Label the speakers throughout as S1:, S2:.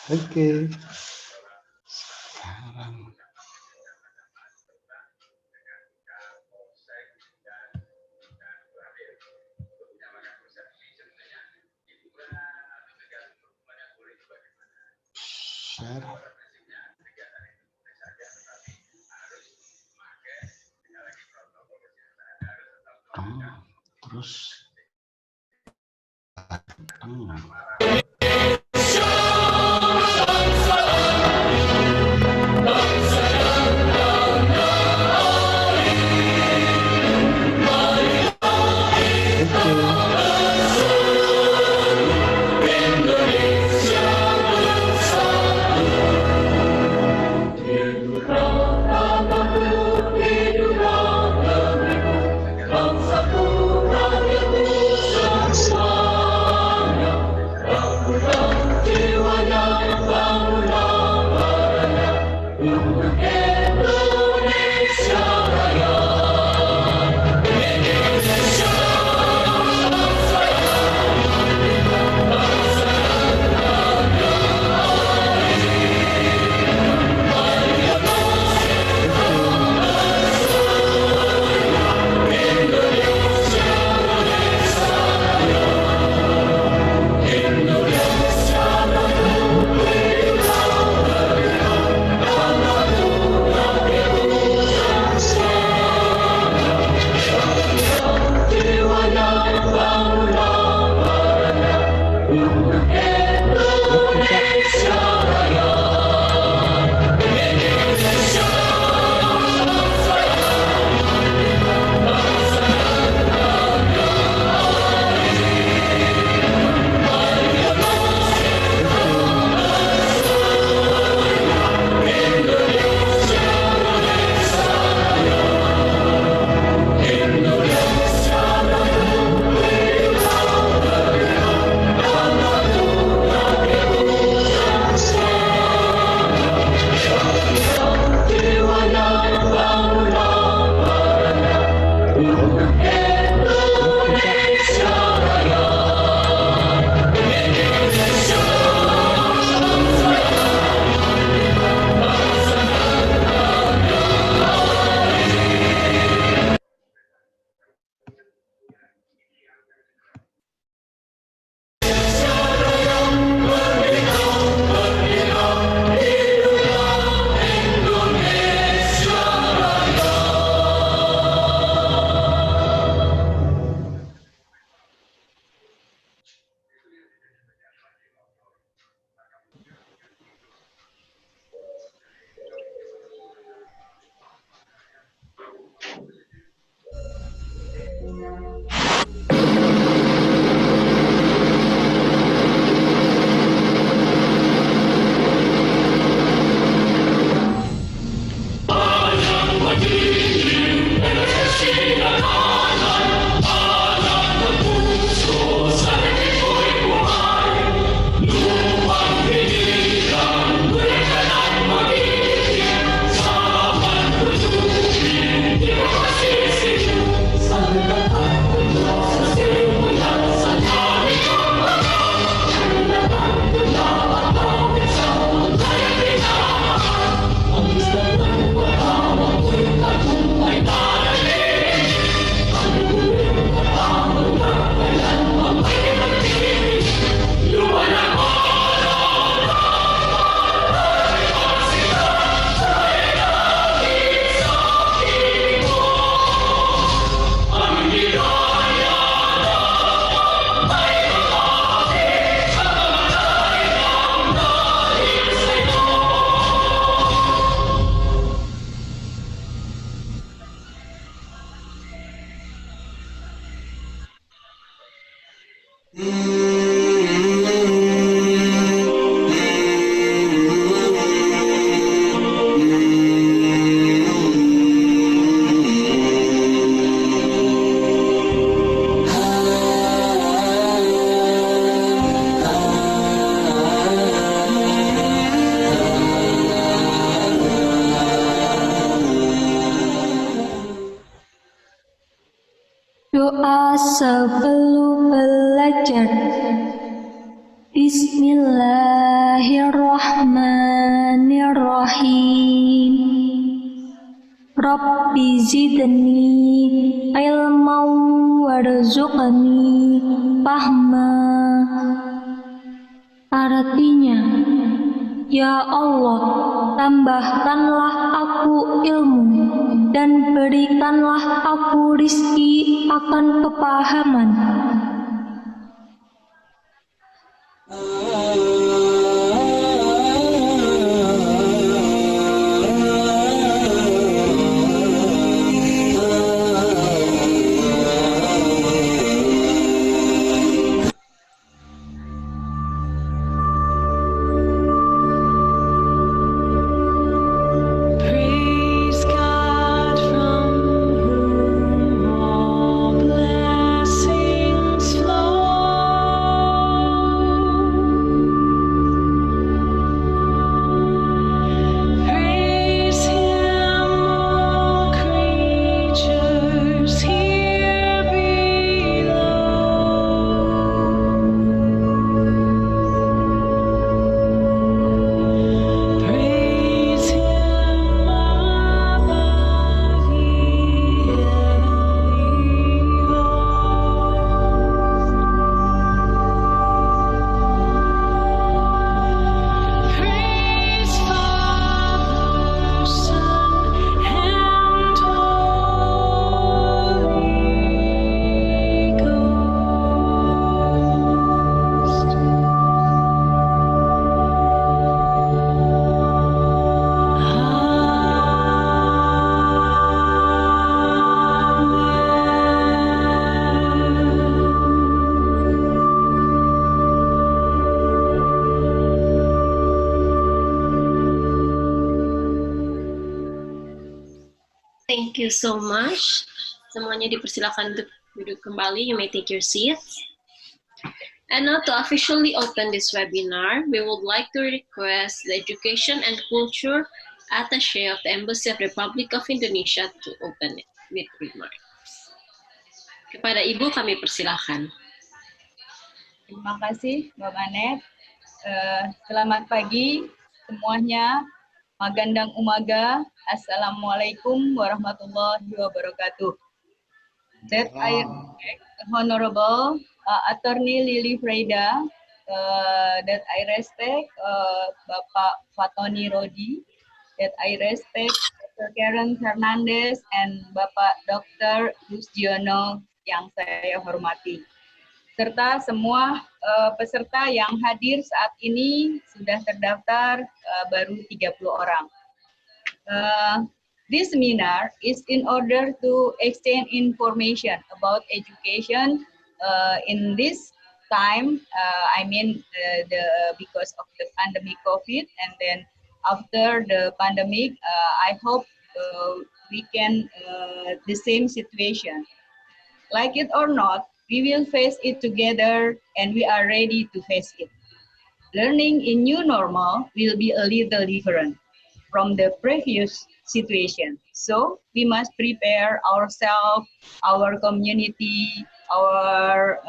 S1: Oke. Sekarang share. Terus
S2: Doa sebelum belajar.
S1: Bismillahirrahmanirrahim. Rabbi zidni ilman warzuqni fahma. Artinya, ya Allah, tambahkanlah aku ilmu dan berikanlah aku rizki akan kepahaman.
S2: Thank you so much. Semuanya dipersilakan untuk duduk kembali. You may take your seats. And now to officially open this webinar, we would like to request the Education and Culture Attaché of the Embassy of the Republic of Indonesia to open it with remarks. Kepada Ibu kami persilakan.
S3: Terima kasih, Mbak Manet. Selamat pagi semuanya. Magandang umaga. Assalamualaikum warahmatullahi wabarakatuh. That I respect Honorable Attorney Lily Freda, that I respect Bapak Fatoni Rodi, that I respect Dr. Karen Fernandez and Bapak Dr. Rusdiono yang saya hormati. Serta semua peserta yang hadir saat ini sudah terdaftar baru 30 orang. This seminar is in order to exchange information about education in this time. Because of the pandemic COVID, and then after the pandemic, I hope we can the same situation. Like it or not, we will face it together, and we are ready to face it. Learning in new normal will be a little different from the previous situation. So we must prepare ourselves, our community, our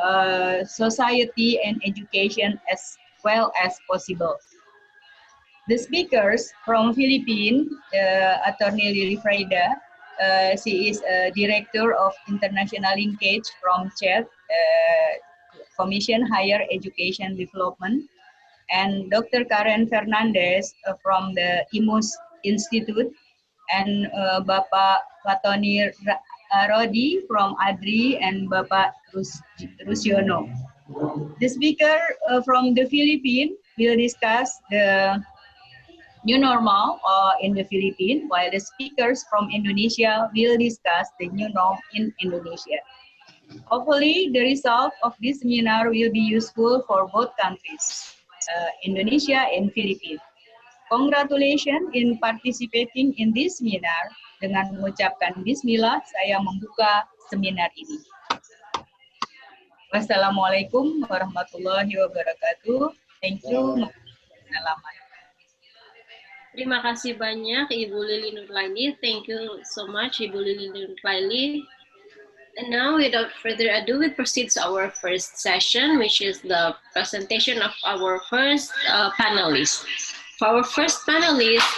S3: society and education as well as possible. The speakers from Philippines, Attorney Lily Freda, she is a Director of International Linkage from CHED, Commission Higher Education Development, and Dr. Karen Fernandez from the IMUS Institute, and Bapak Fatoni Rodi from ADRI, and Bapak Rusdiono. The speaker from the Philippines will discuss the new normal in the Philippines, while the speakers from Indonesia will discuss the new norm in Indonesia. Hopefully, the result of this seminar will be useful for both countries, Indonesia and Philippines. Congratulations in participating in this seminar. Dengan mengucapkan bismillah, saya membuka seminar ini. Wassalamualaikum warahmatullahi wabarakatuh. Thank you. Selamat.
S2: Terima kasih banyak Ibu Lili Nurlaili. Thank you so much Ibu Lili Nurlaili. And now, without further ado, we proceed to our first session, which is the presentation of our first panelist. For our first panelist,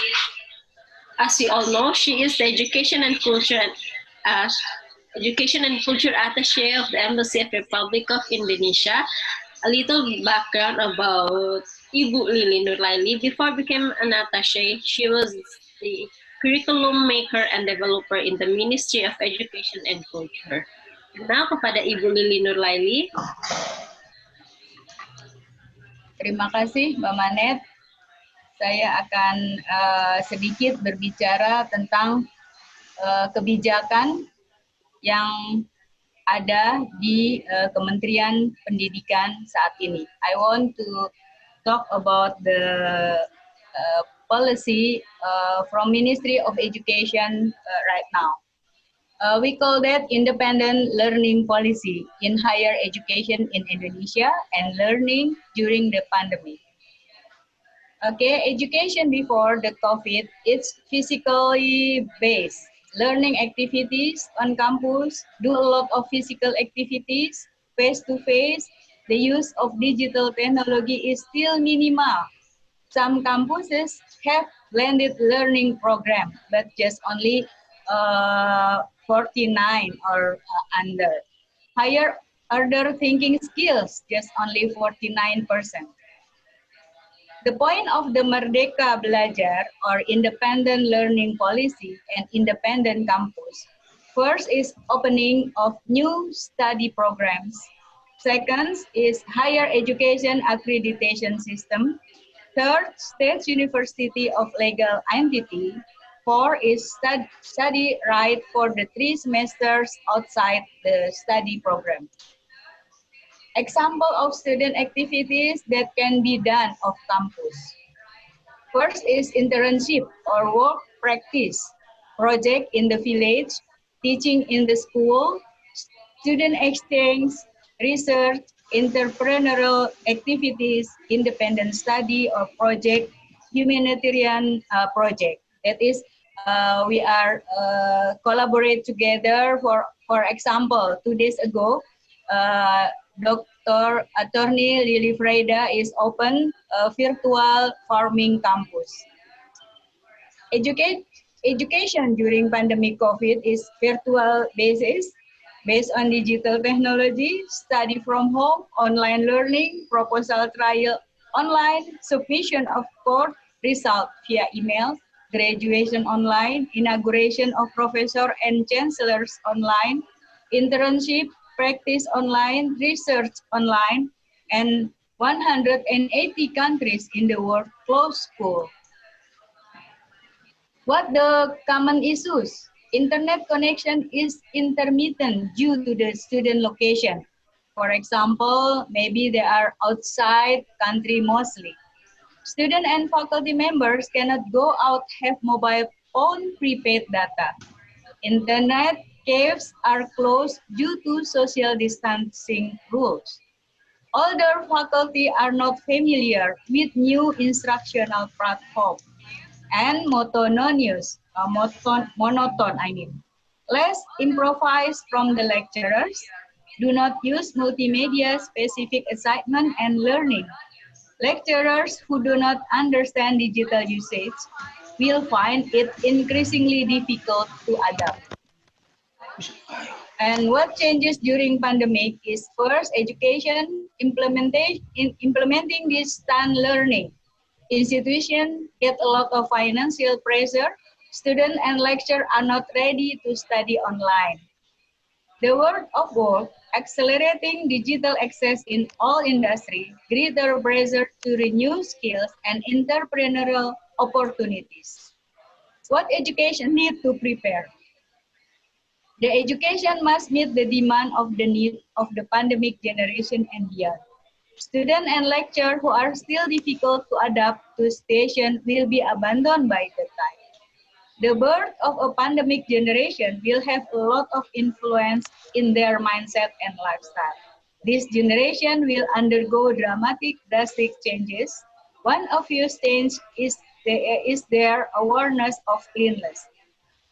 S2: as we all know, she is the uh, Education and Culture Attaché of the Embassy of Republic of Indonesia. A little background about Ibu Lili Nurlaili. Before becoming an attaché, she was the curriculum maker and developer in the Ministry of Education and Culture. And now kepada Ibu Lili Nurlaili.
S3: Terima kasih Mbak Manet. Saya akan sedikit berbicara tentang kebijakan yang ada di Kementerian Pendidikan saat ini. I want to talk about the policy from Ministry of Education right now. We call that independent learning policy in higher education in Indonesia and learning during the pandemic. Okay, education before the COVID, it's physically based. Learning activities on campus, do a lot of physical activities, face to face. The use of digital technology is still minimal. Some campuses have blended learning program, but just only 49 or under. Higher order thinking skills, just only 49%. The point of the Merdeka Belajar or independent learning policy and independent campus, first is opening of new study programs. Second is higher education accreditation system. Third, state university of legal entity. Four is study right for the 3 semesters outside the study program. Example of student activities that can be done off campus. First is internship or work practice, project in the village, teaching in the school, student exchange, research, entrepreneurial activities, independent study or project, humanitarian project. That is, we are collaborate together. For example, 2 days ago, Dr. Attorney Lili Freda is open a virtual farming campus. Education during pandemic COVID is virtual basis, based on digital technology, study from home, online learning, proposal trial online, submission of course result via email, graduation online, inauguration of professor and chancellors online, internship, practice online, research online, and 180 countries in the world close school. What the common issues? Internet connection is intermittent due to the student location. For example, maybe they are outside country mostly. Student and faculty members cannot go out, have mobile phone prepaid data. Internet caves are closed due to social distancing rules. Older faculty are not familiar with new instructional platform and monoton, I mean. Let's improvise from the lecturers. Do not use multimedia specific assignment and learning. Lecturers who do not understand digital usage will find it increasingly difficult to adapt. And what changes during pandemic is first education implementing distance learning. Institutions get a lot of financial pressure. Students and lecturers are not ready to study online. The world of work, accelerating digital access in all industry, greater pressure to renew skills and entrepreneurial opportunities. What education need to prepare? The education must meet the demand of the need of the pandemic generation and beyond. Students and lecturers who are still difficult to adapt to situation will be abandoned by the time. The birth of a pandemic generation will have a lot of influence in their mindset and lifestyle. This generation will undergo drastic changes. One obvious change is their awareness of cleanliness.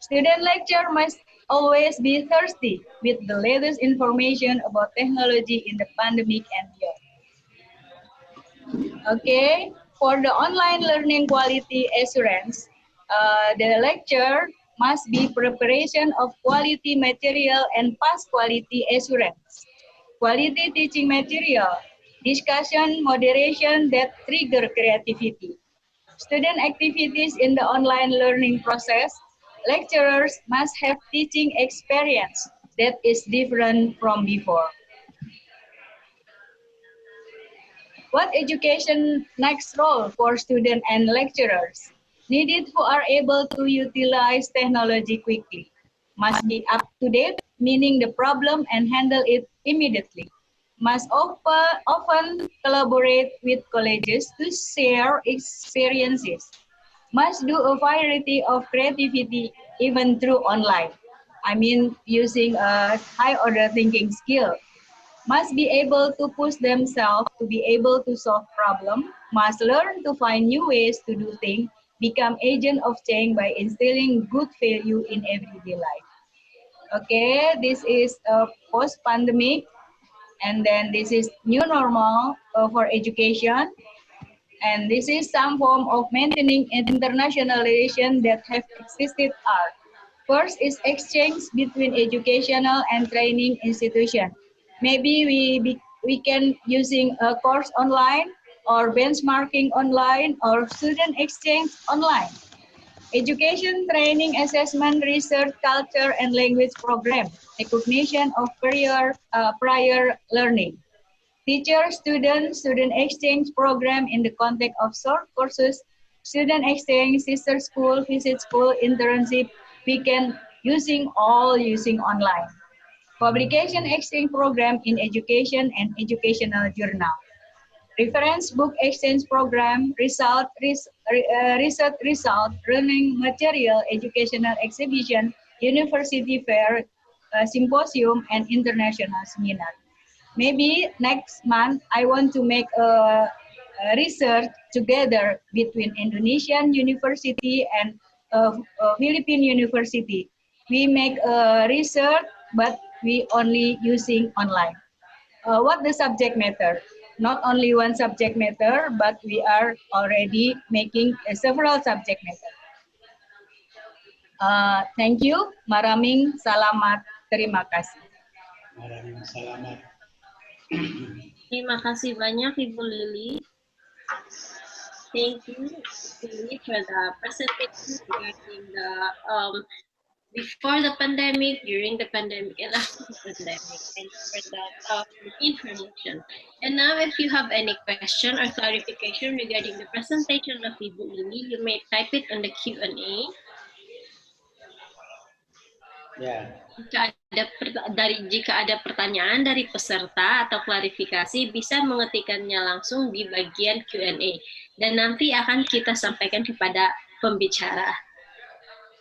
S3: Student lecture must always be thirsty with the latest information about technology in the pandemic and beyond. Okay, for the online learning quality assurance, the lecture must be preparation of quality material and pass quality assurance. Quality teaching material, discussion, moderation that trigger creativity. Student activities in the online learning process, lecturers must have teaching experience that is different from before. What education next role for students and lecturers? Needed who are able to utilize technology quickly. Must be up to date, meaning the problem and handle it immediately. Must often collaborate with colleges to share experiences. Must do a variety of creativity even through online. I mean, using a high order thinking skill must be able to push themselves to be able to solve problems, must learn to find new ways to do things, become agent of change by instilling good value in everyday life. Okay, this is a post-pandemic, and then this is new normal for education, and this is some form of maintaining international relations that have existed are. First is exchange between educational and training institutions. Maybe we can using a course online or benchmarking online or student exchange online. Education, training, assessment, research, culture, and language program. Recognition of prior learning. Teacher, student exchange program in the context of short courses, student exchange, sister school, visit school, internship, we can using online. Publication exchange program in education and educational journal. Reference book exchange program, research result, learning material, educational exhibition, university fair, symposium, and international seminar. Maybe next month I want to make a research together between Indonesian university and Philippine university. We make a research, but we only using online. What the subject matter? Not only one subject matter, but we are already making several subject matter. Thank you. Maraming salamat. Terima kasih.
S4: Maraming salamat.
S2: Terima kasih banyak Ibu Lili. Thank you, Lili, for the presentation regarding the before the pandemic, during the pandemic, and after the pandemic. Thank you for that information. And now, if you have any question or clarification regarding the presentation of Ibu Lili, you may type it in the Q&A.
S4: Ya,
S2: Jika ada pertanyaan dari peserta atau klarifikasi, bisa mengetikkannya langsung di bagian Q&A. Dan nanti akan kita sampaikan kepada pembicara.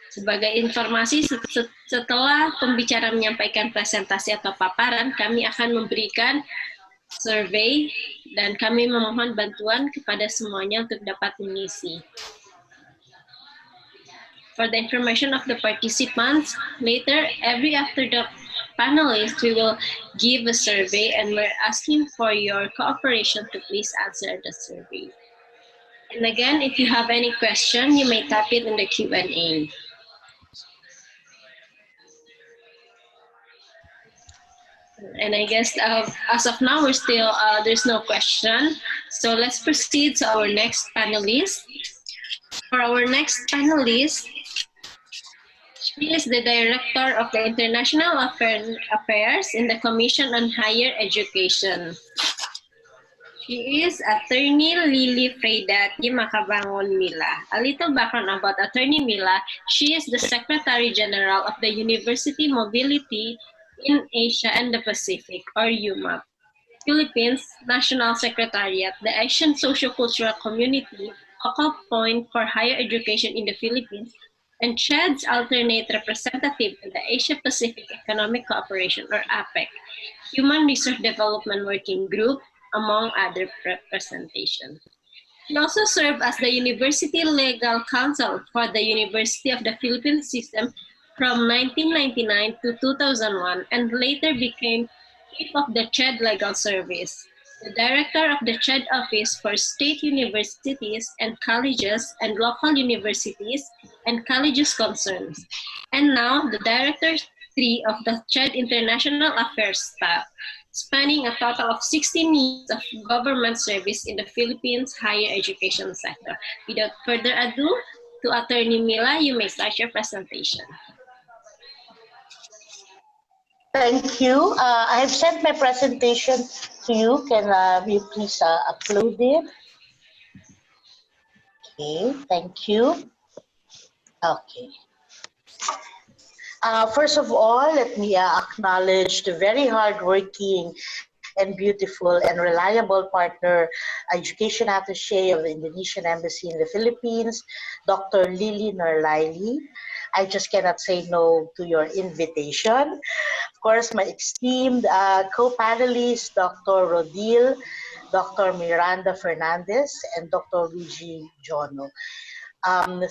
S2: Sebagai informasi, setelah pembicara menyampaikan presentasi atau paparan, kami akan memberikan survei dan kami memohon bantuan kepada semuanya untuk dapat mengisi. For the information of the participants, later, every after the panelists, we will give a survey and we're asking for your cooperation to please answer the survey. And again, if you have any question, you may type it in the Q&A. And I guess as of now, we're still, there's no question. So let's proceed to our next panelist. For our next panelist, she is the Director of the International Affairs in the Commission on Higher Education. She is Attorney Lili Freydati Makabangon Mila. A little background about Attorney Mila. She is the Secretary General of the University Mobility in Asia and the Pacific, or UMAP. Philippines National Secretariat, the Asian Socio-Cultural Community, focal point for higher education in the Philippines, and CHED's alternate representative in the Asia-Pacific Economic Cooperation, or APEC, Human Resource Development Working Group, among other representations. She also served as the University Legal Counsel for the University of the Philippines System from 1999 to 2001 and later became chief of the CHED Legal Service, the director of the CHED Office for State Universities and Colleges and Local Universities and Colleges Concerns, and now the Director 3 of the CHED International Affairs staff, spanning a total of 16 years of government service in the Philippines higher education sector. Without further ado, to Attorney Mila, you may start your presentation.
S5: Thank you. I have sent my presentation to you. Can you please upload it? Okay, thank you. Okay. First of all, let me acknowledge the very hardworking and beautiful and reliable partner, Education Attaché of the Indonesian Embassy in the Philippines, Dr. Lily Narlaili. I just cannot say no to your invitation. Of course, my esteemed co-panelists, Dr. Rodil, Dr. Miranda Fernandez, and Dr. Luigi Jono.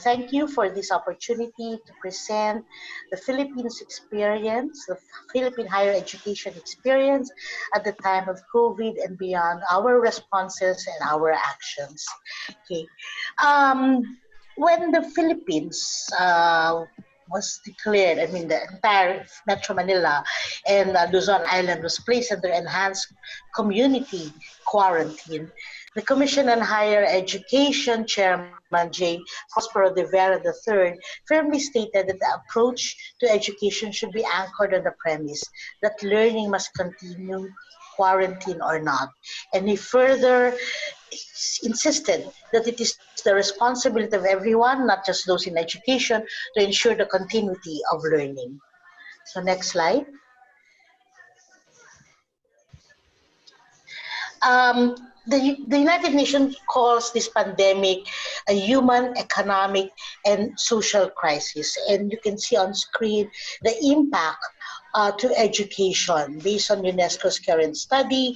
S5: Thank you for this opportunity to present the Philippines experience, the Philippine higher education experience at the time of COVID and beyond, our responses and our actions. Okay. When the Philippines was declared, I mean, the entire Metro Manila and Luzon Island was placed under enhanced community quarantine, the Commission on Higher Education Chairman J. Prospero de Vera III firmly stated that the approach to education should be anchored on the premise that learning must continue, quarantine or not. And he further insisted that it is the responsibility of everyone, not just those in education, to ensure the continuity of learning. So next slide. The United Nations calls this pandemic a human, economic, and social crisis. And you can see on screen the impact to education based on UNESCO's current study.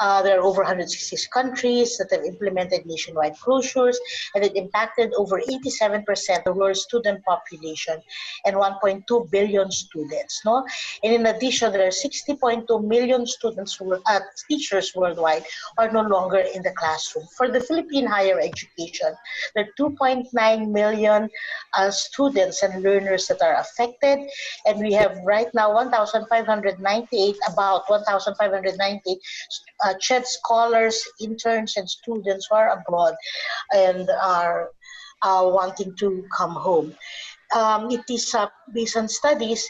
S5: There are over 166 countries that have implemented nationwide closures, and it impacted over 87% of the world's student population and 1.2 billion students. No? And in addition, there are 60.2 million students, teachers worldwide are no longer in the classroom. For the Philippine higher education, there are 2.9 million students and learners that are affected, and we have right now 1,598, about 1,598 CHED scholars, interns, and students who are abroad and are wanting to come home. It is based on studies.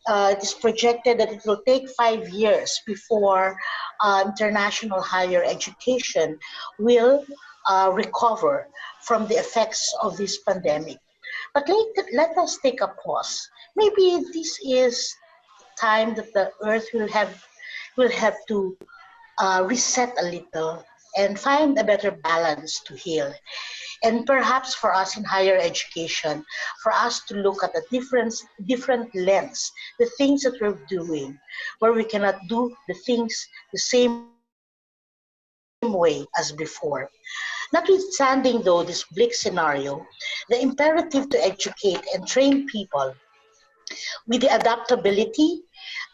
S5: It is projected that it will take 5 years before international higher education will recover from the effects of this pandemic. But let us take a pause. Maybe this is time that the earth will have to reset a little and find a better balance to heal. And perhaps for us in higher education, for us to look at a different lens, the things that we're doing, where we cannot do the things the same way as before. Notwithstanding, though, this bleak scenario, the imperative to educate and train people with the adaptability,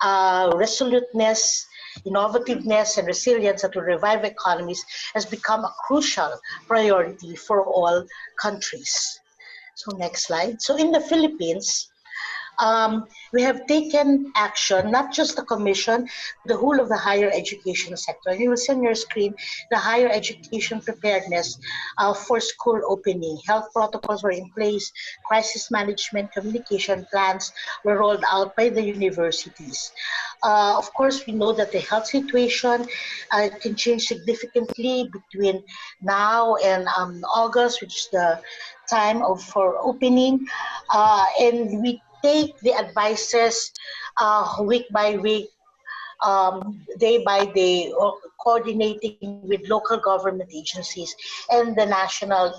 S5: resoluteness, innovativeness, and resilience that will revive economies has become a crucial priority for all countries. So next slide. So in the Philippines, we have taken action, not just the Commission, but the whole of the higher education sector. You will see on your screen the higher education preparedness for school opening. Health protocols were in place, crisis management, communication plans were rolled out by the universities. Of course, we know that the health situation can change significantly between now and August, which is the time for opening, and we take the advices week by week day by day, coordinating with local government agencies and the national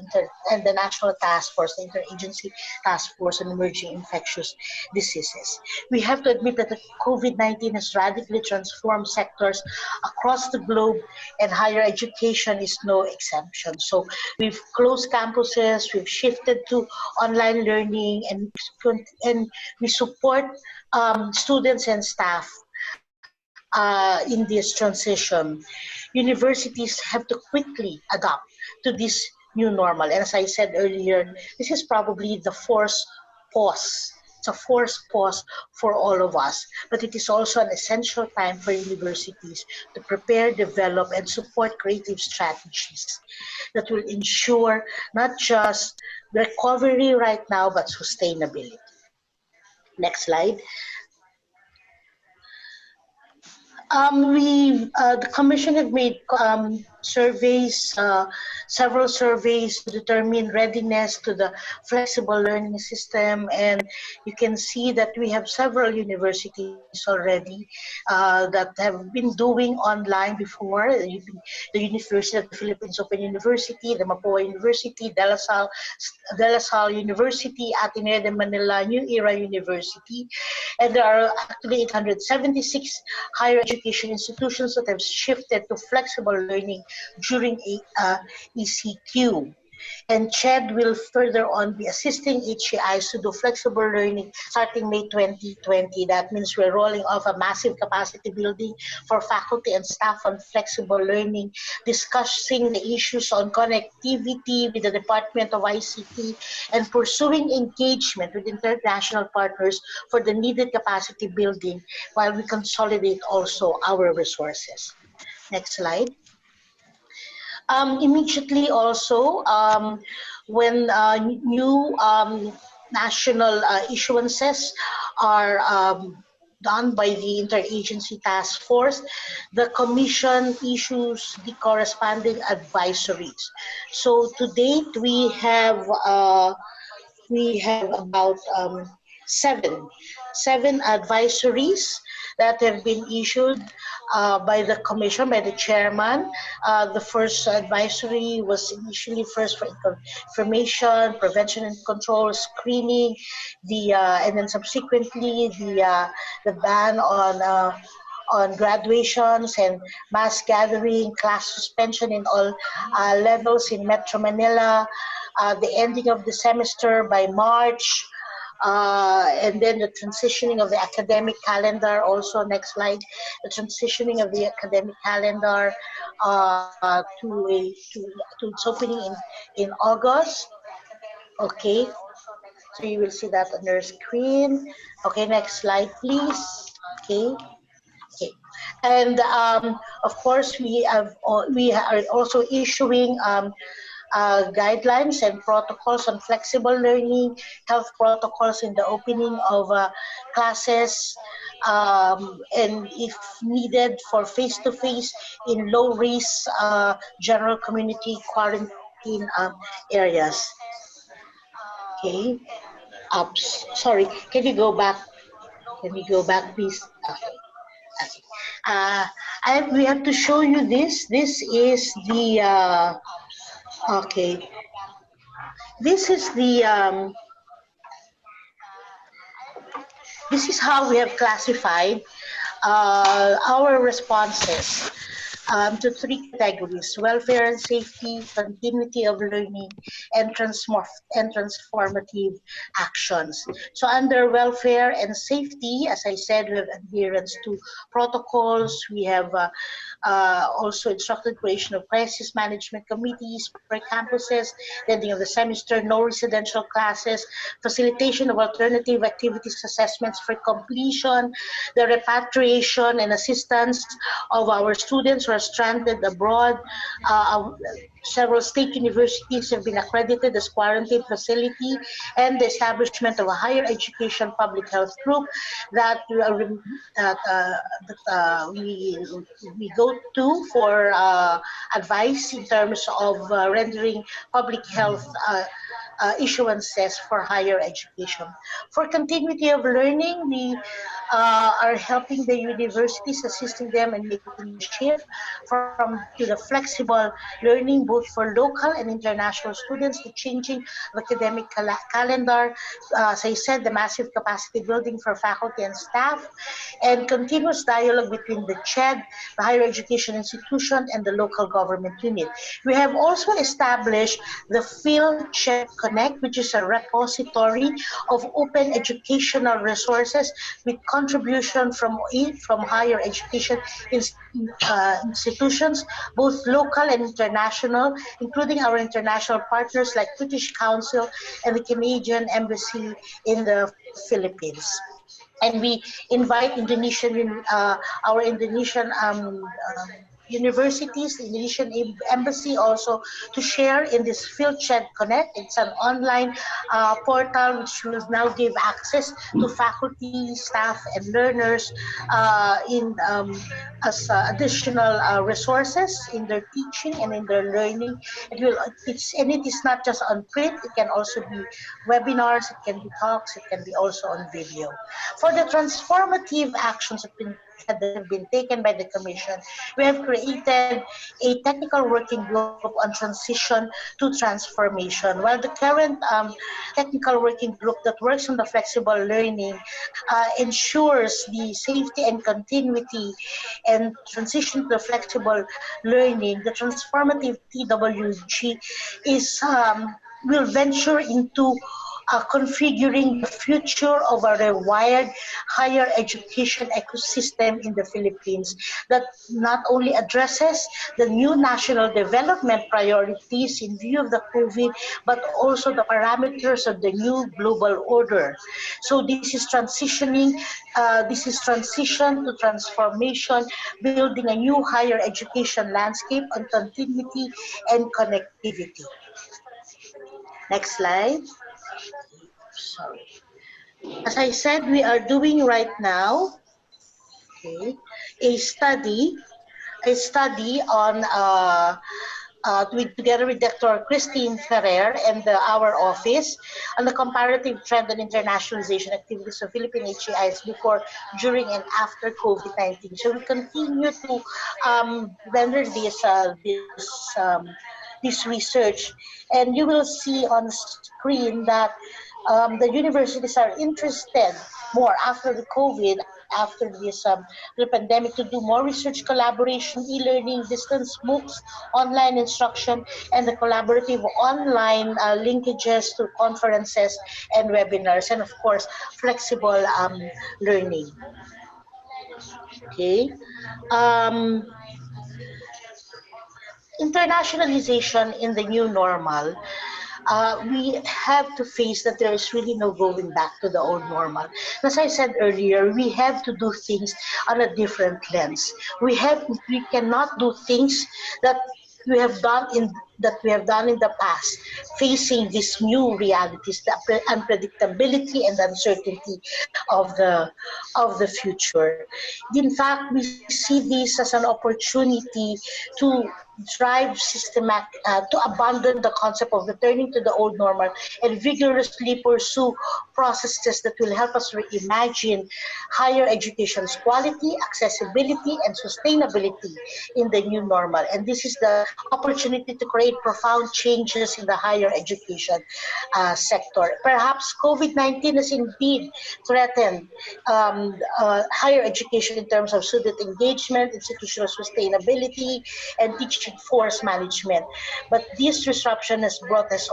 S5: task force, the interagency task force on emerging infectious diseases. We have to admit that the COVID-19 has radically transformed sectors across the globe, and higher education is no exception. So we've closed campuses, we've shifted to online learning, and we support students and staff in this transition. Universities have to quickly adapt to this new normal. And as I said earlier, this is probably the forced pause. It's a forced pause for all of us, but it is also an essential time for universities to prepare, develop, and support creative strategies that will ensure not just recovery right now, but sustainability. Next slide. The commission had made surveys, several surveys to determine readiness to the flexible learning system, and you can see that we have several universities already that have been doing online before. The University of the Philippines Open University, the Mapua University, De La Salle University, Ateneo de Manila, New Era University, and there are actually 876 higher education institutions that have shifted to flexible learning during ECQ. And CHED will further on be assisting HCIs to do flexible learning starting May 2020. That means we're rolling off a massive capacity building for faculty and staff on flexible learning, discussing the issues on connectivity with the Department of ICT, and pursuing engagement with international partners for the needed capacity building while we consolidate also our resources. Next slide. Immediately also, when new national issuances are done by the interagency task force, the commission issues the corresponding advisories. So to date, we have about seven advisories that have been issued by the commission, by the chairman. The first advisory was initially first for information, prevention and control, screening, and then subsequently the ban on graduations and mass gathering, class suspension in all levels in Metro Manila, the ending of the semester by March, and then the transitioning of the academic calendar. Also, next slide, the transitioning of the academic calendar to its opening in August. Okay, so you will see that on your screen. Okay, next slide, please. Okay. Okay. And of course, we are also issuing guidelines and protocols on flexible learning, health protocols in the opening of classes, and if needed for face-to-face in low-risk general community quarantine areas. Okay. Sorry, can you go back? Can we go back, please? Okay. Okay. We have to show you this. This is the okay. This is the this is how we have classified our responses to three categories: welfare and safety, continuity of learning, and transformative actions. So under welfare and safety, as I said, we have adherence to protocols. We have also instructed creation of crisis management committees per campuses, the ending of the semester, no residential classes, facilitation of alternative activities assessments for completion, the repatriation and assistance of our students who are stranded abroad. Several state universities have been accredited as quarantine facility, and the establishment of a higher education public health group that we go to for advice in terms of rendering public health issuances for higher education. For continuity of learning, are helping the universities, assisting them in making the shift from to the flexible learning both for local and international students, the changing of academic calendar, as I said, the massive capacity building for faculty and staff, and continuous dialogue between the CHED, the higher education institution, and the local government unit. We have also established the Field Check Connect, which is a repository of open educational resources with contribution from higher education institutions, both local and international, including our international partners like British Council and the Canadian Embassy in the Philippines. And we invite our Indonesian universities, the Indonesian embassy also to share in this Field Chat Connect. It's an online portal which will now give access to faculty, staff, and learners in as additional resources in their teaching and in their learning. It is not just on print. It can also be webinars. It can be talks. It can be also on video. For the transformative actions that have been taken by the Commission, we have created a technical working group on transition to transformation. While the current technical working group that works on the flexible learning ensures the safety and continuity and transition to the flexible learning, the transformative TWG is will venture into configuring the future of a rewired higher education ecosystem in the Philippines that not only addresses the new national development priorities in view of the COVID, but also the parameters of the new global order. So this is transition to transformation, building a new higher education landscape on continuity and connectivity. Next slide. Sorry. As I said, we are doing right now, okay, a study, on together with Dr. Christine Ferrer and our office on the comparative trend and internationalization activities of Philippine HCIs before, during, and after COVID-19. So we continue to render this research, and you will see on screen that the universities are interested more after the COVID, after the pandemic, to do more research collaboration, e-learning, distance MOOCs, online instruction, and the collaborative online linkages to conferences and webinars, and of course, flexible learning. Okay. Um, Internationalization in the new normal, we have to face that there is really no going back to the old normal. As I said earlier, we have to do things on a different lens. We cannot do things that we have done in the past, facing these new realities, the unpredictability and uncertainty of the future. In fact, we see this as an opportunity to drive to abandon the concept of returning to the old normal and vigorously pursue processes that will help us reimagine higher education's quality, accessibility, and sustainability in the new normal. And this is the opportunity to create profound changes in the higher education sector. Perhaps COVID-19 has indeed threatened higher education in terms of student engagement, institutional sustainability, and teaching force management. But this disruption has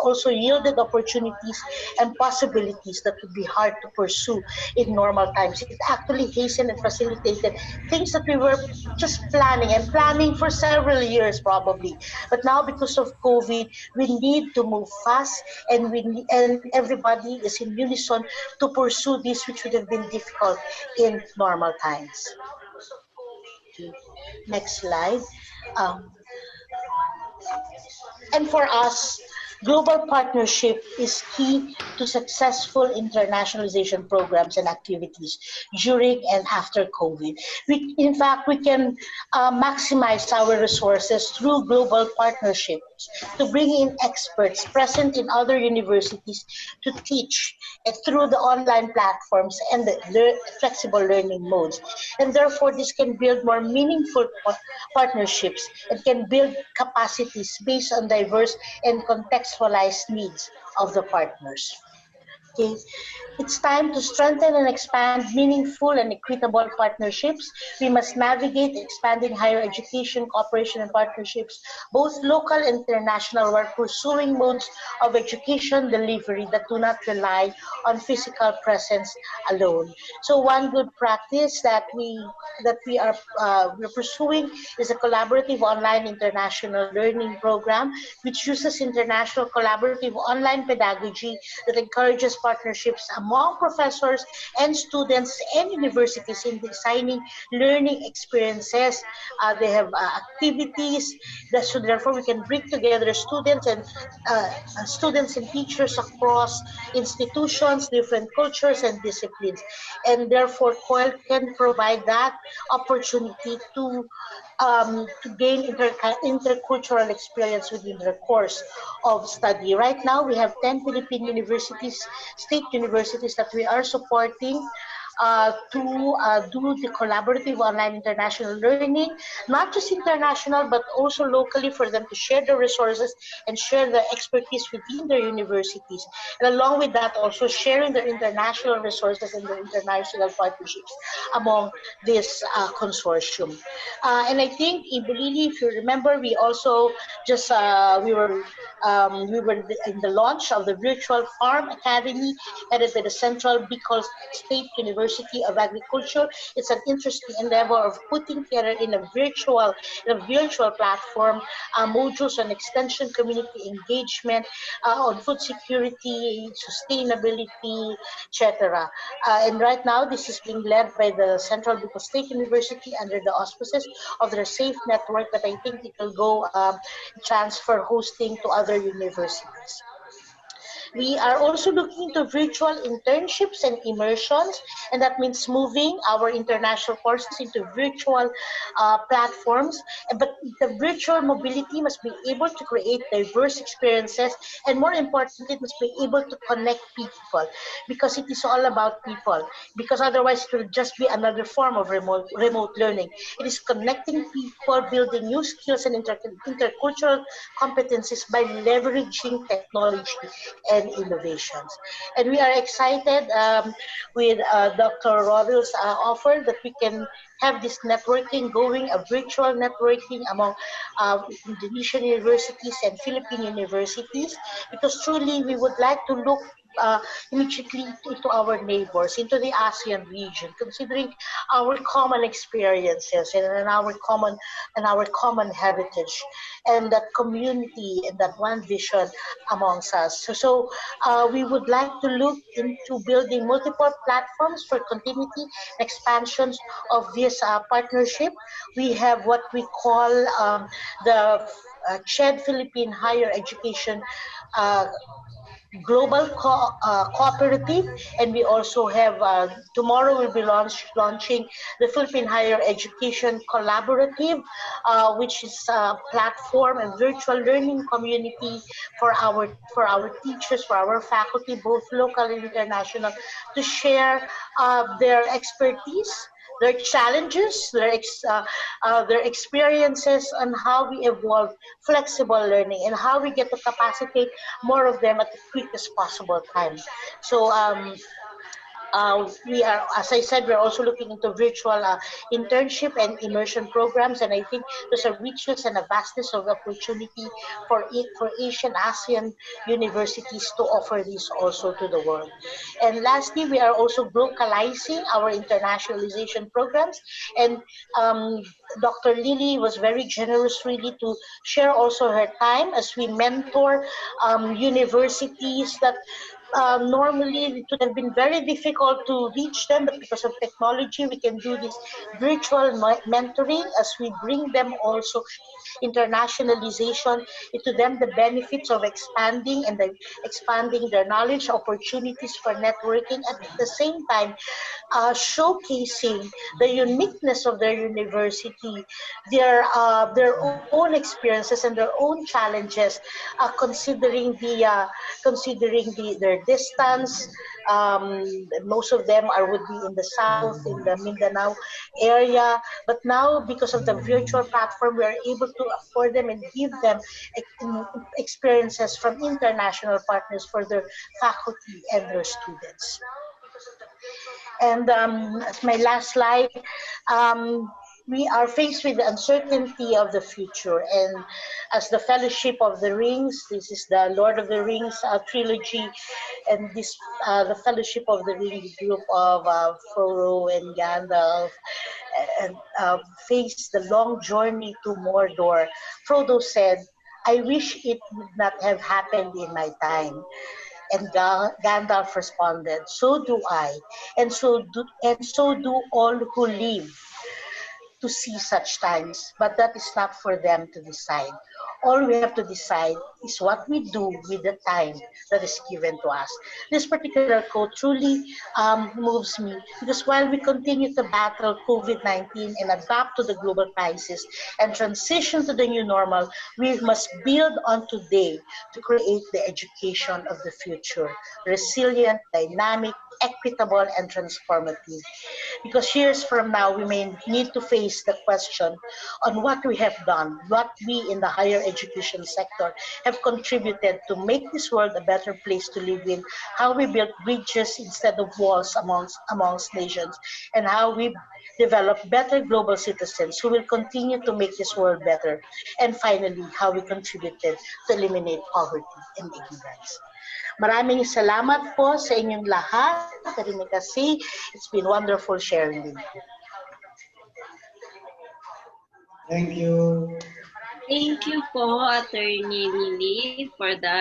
S5: also yielded opportunities and possibilities that would be hard to pursue in normal times. It actually hastened and facilitated things that we were just planning for several years probably. But now, because of COVID, we need to move fast, and and everybody is in unison to pursue this, which would have been difficult in normal times. Okay. Next slide. Um, and for us, Global partnership is key to successful internationalization programs and activities during and after COVID. In fact, we can maximize our resources through global partnerships to bring in experts present in other universities to teach through the online platforms and the flexible learning modes. And therefore, this can build more meaningful partnerships and can build capacities based on diverse and contextualized needs of the partners. Okay, it's time to strengthen and expand meaningful and equitable partnerships. We must navigate expanding higher education, cooperation, and partnerships, both local and international, while pursuing modes of education delivery that do not rely on physical presence alone. So, one good practice that we're pursuing is a collaborative online international learning program, which uses international collaborative online pedagogy that encourages partnerships among professors and students and universities in designing learning experiences. They have activities so therefore we can bring together uh, students and teachers across institutions, different cultures and disciplines, and therefore COIL can provide that opportunity to gain intercultural experience within their course of study. Right now, we have 10 Philippine universities, state universities that we are supporting to do the collaborative online international learning, not just international, but also locally for them to share their resources and share their expertise within their universities. And along with that, also sharing their international resources and their international partnerships among this consortium. And I think in Bolivia, if you remember, we also just we were in the launch of the virtual farm academy headed by the Central Bicol State University of Agriculture. It's an interesting endeavor of putting together in a virtual platform modules on extension, community engagement, on food security, sustainability, etc. And right now, this is being led by the Central Bicol State University under the auspices of their SAFE network, but I think it will go transfer hosting to other universities. We are also looking into virtual internships and immersions, and that means moving our international courses into virtual platforms. But the virtual mobility must be able to create diverse experiences, and more importantly, it must be able to connect people because it is all about people. Because otherwise, it will just be another form of remote learning. It is connecting people, building new skills and intercultural competencies by leveraging technology and innovations. And we are excited with Dr. Rodil's offer that we can have this networking going, a virtual networking among Indonesian universities and Philippine universities, because truly we would like to look immediately into our neighbors, into the ASEAN region, considering our common experiences and our common heritage, and that community and that one vision amongst us. So we would like to look into building multiple platforms for continuity and expansions of this partnership. We have what we call the CHED Philippine Higher Education uh, global cooperative, and we also have tomorrow we'll be launching the Philippine Higher Education Collaborative, which is a platform and virtual learning community for our teachers, for our faculty, both local and international, to share their expertise, their challenges, their experiences on how we evolve flexible learning and how we get to capacitate more of them at the quickest possible time. So we are, as I said, we're also looking into virtual internship and immersion programs, and I think there's a richness and a vastness of opportunity for Asian ASEAN universities to offer this also to the world. And lastly, we are also localizing our internationalization programs, and Dr. Lily was very generous really to share also her time as we mentor universities that normally it would have been very difficult to reach them, but because of technology, we can do this virtual mentoring as we bring them also internationalization into them, the benefits of expanding and the expanding their knowledge, opportunities for networking, at the same time showcasing the uniqueness of their university, their own experiences and their own challenges, considering their distance. Most of them are would be in the south, in the Mindanao area, but now because of the virtual platform, we are able to afford them and give them experiences from international partners for their faculty and their students. And as my last slide, we are faced with the uncertainty of the future. And as the Fellowship of the Rings, this is the Lord of the Rings trilogy, and this the Fellowship of the Ring, the group of Frodo and Gandalf, and face the long journey to Mordor. Frodo said, "I wish it would not have happened in my time." And Gandalf responded, "So do I, and so do all who live to see such times, but that is not for them to decide. All we have to decide is what we do with the time that is given to us." This particular quote truly moves me because while we continue to battle COVID-19 and adapt to the global crisis and transition to the new normal, we must build on today to create the education of the future, resilient, dynamic, equitable, and transformative. Because years from now, we may need to face the question on what we have done, what we in the higher education sector have contributed to make this world a better place to live in, how we built bridges instead of walls amongst nations, and how we develop better global citizens who will continue to make this world better. And finally, how we contributed to eliminate poverty and ignorance. Maraming salamat po sa inyong lahat. Terima kasih. It's been wonderful sharing with you.
S4: Thank you.
S2: Thank you po, Attorney Lily, for the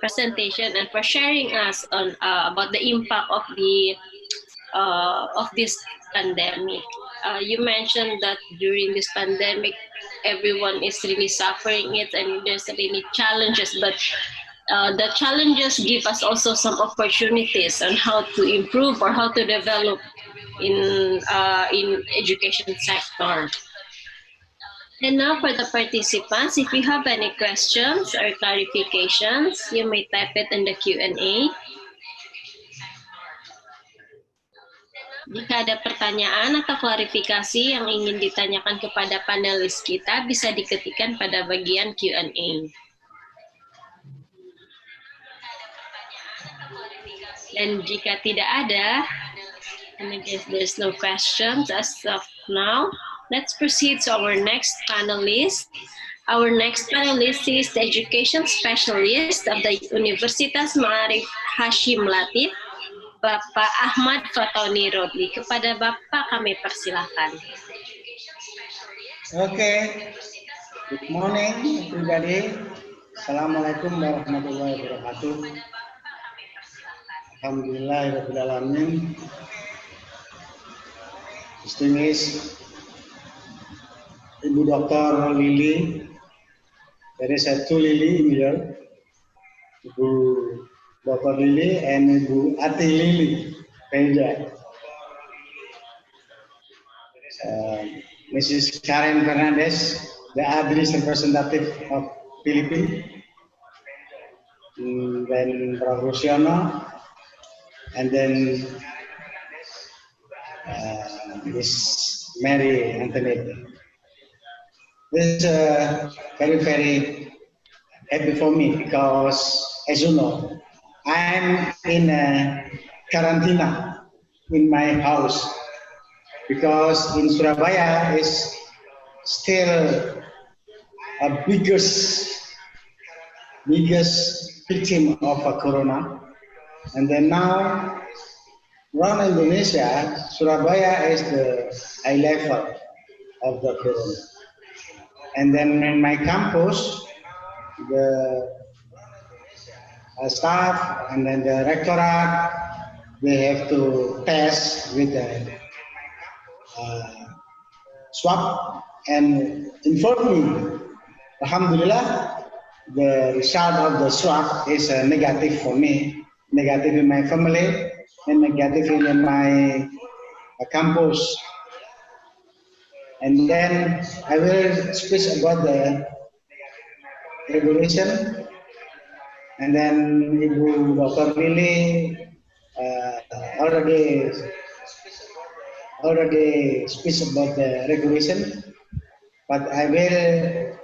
S2: presentation and for sharing us on about the impact of this pandemic. You mentioned that during this pandemic, everyone is really suffering it, and there's really challenges. But the challenges give us also some opportunities on how to improve or how to develop in education sector. And now for the participants, if you have any questions or clarifications, you may type it in the Q&A. Jika ada pertanyaan atau klarifikasi yang ingin ditanyakan kepada panelis kita, bisa diketikkan pada bagian Q&A. Dan jika tidak ada, and I guess there's no questions as of now, let's proceed to our next panelist. Our next panelist is the education specialist of the Universitas Ma'arif Hashim Latif, Bapak Ahmad Fatoni Rodli. Kepada Bapak kami persilahkan.
S4: Okay. Good morning, everybody. Assalamualaikum warahmatullahi wabarakatuh. Alhamdulillahirrahmanirrahim. Distinguished Ibu Dr. Lili. There is a two Lili in here. Ibu Dr. Lili and Ibu Ati Lili. Peja. Mrs. Karen Fernandez, the Adris representative of Philippines. Then Prof. Luciano, and then Miss Mary Antoinette. This is very, very happy for me because, as you know, I'm in a quarantine in my house because in Surabaya is still a biggest victim of a corona, and then now around Indonesia, Surabaya is the high level of the corona. And then in my campus, the staff, and then the rectorate, they have to test with the uh, swab and inform me. Alhamdulillah, the result of the swab is negative for me, negative in my family, and negative in my campus. And then I will speak about the regulation, and then Ibu Dr. Lily already speak about the regulation, but I will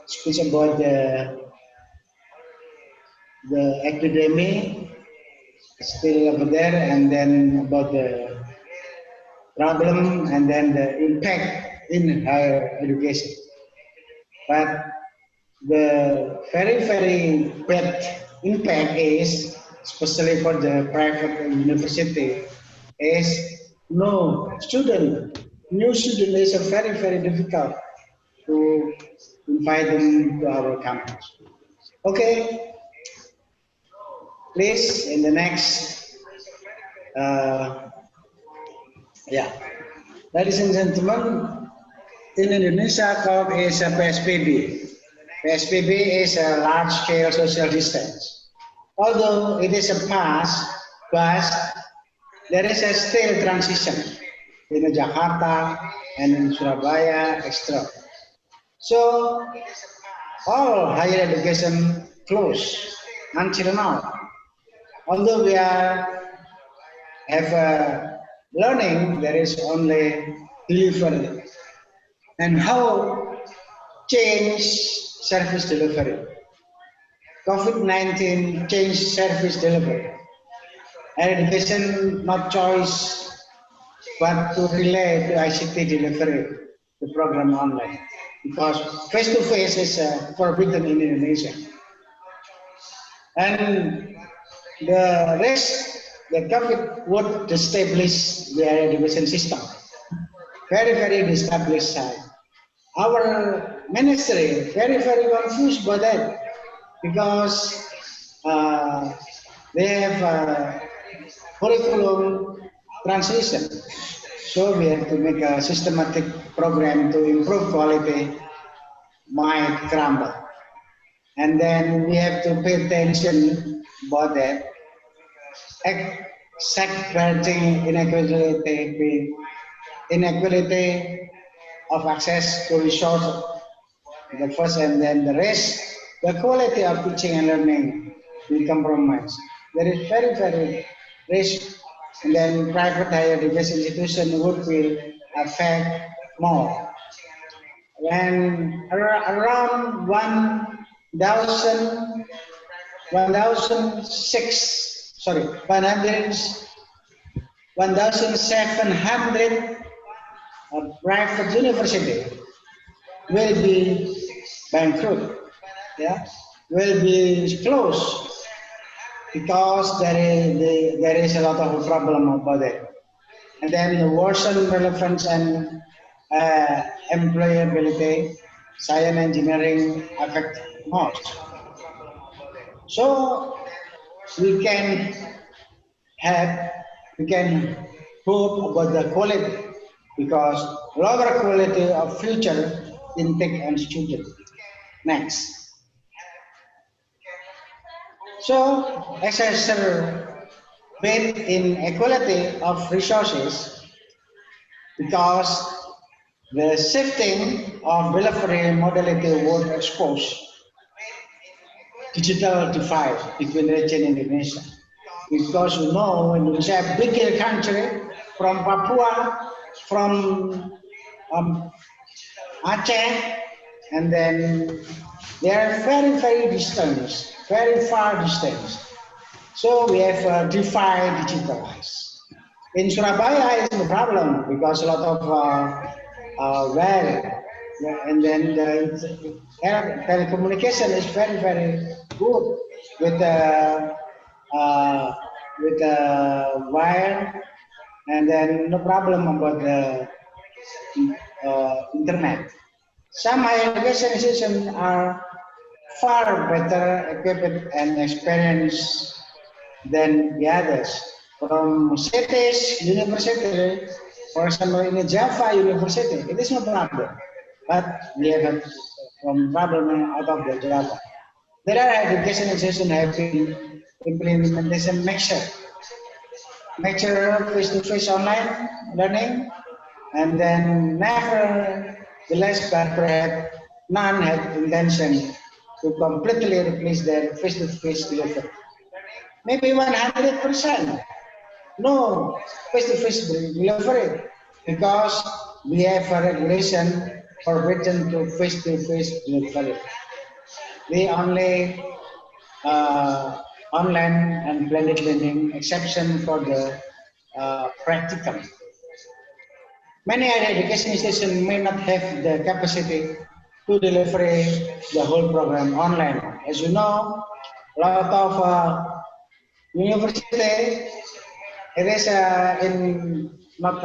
S4: speak about the epidemic still over there, and then about the problem, and then the impact in higher education. But the very bad impact is, especially for the private university, is no student, new student is very difficult to invite them to our campus. Okay, please in the next, uh, yeah, ladies and gentlemen, in Indonesia called is a PSBB. PSBB is a large-scale social distance. Although it is a past, but there is a still transition in Jakarta and in Surabaya, etc. So all higher education closed until now. Although we are have learning, there is only delivery. And how change service delivery? COVID-19 changed service delivery. Education not choice but to relay to ICT delivery, the program online. Because face-to-face is forbidden in Indonesia. And the rest, the COVID would establish the education system. Very established side. Our ministry very confused by that because they have curriculum transition. So we have to make a systematic program to improve quality, might crumble. And then we have to pay attention about that. Segregating inequality of access to resources, the first, and then the rest, the quality of teaching and learning will compromise. There is very risk, and then private higher education institution would be affect more. When around 1,700 private university will be bankrupt, yeah, will be closed because there is a lot of problem about it. And then the worsen relevance and employability, science engineering affect most. So we can have, we can hope about the quality because lower quality of future intake and student. Next. So as a bit in equality of resources because the shifting of delivery modality would expose digital divide between region and Indonesia. Because you know, Indonesia is a bigger country from Papua, from Aceh, and then they are very distant, very far distance. So we have divide digitalized. In Surabaya, it's a problem because a lot of and then the telecommunication is very good with the wire, and then no problem about the internet. Some higher education institutions are far better equipped and experienced than the others. From cities, university, for example, in Java University, it is no problem. But we have a problem out of the Java. There are education institutions having implementation mixture face-to-face online learning, and then nevertheless, but perhaps none had intention to completely replace their face-to-face delivery. Maybe 100%. No face-to-face delivery because we have a regulation forbidden to face-to-face delivery. We only online and blended learning exception for the practical. Many higher education institutions may not have the capacity to deliver the whole program online. As you know, a lot of university it is in not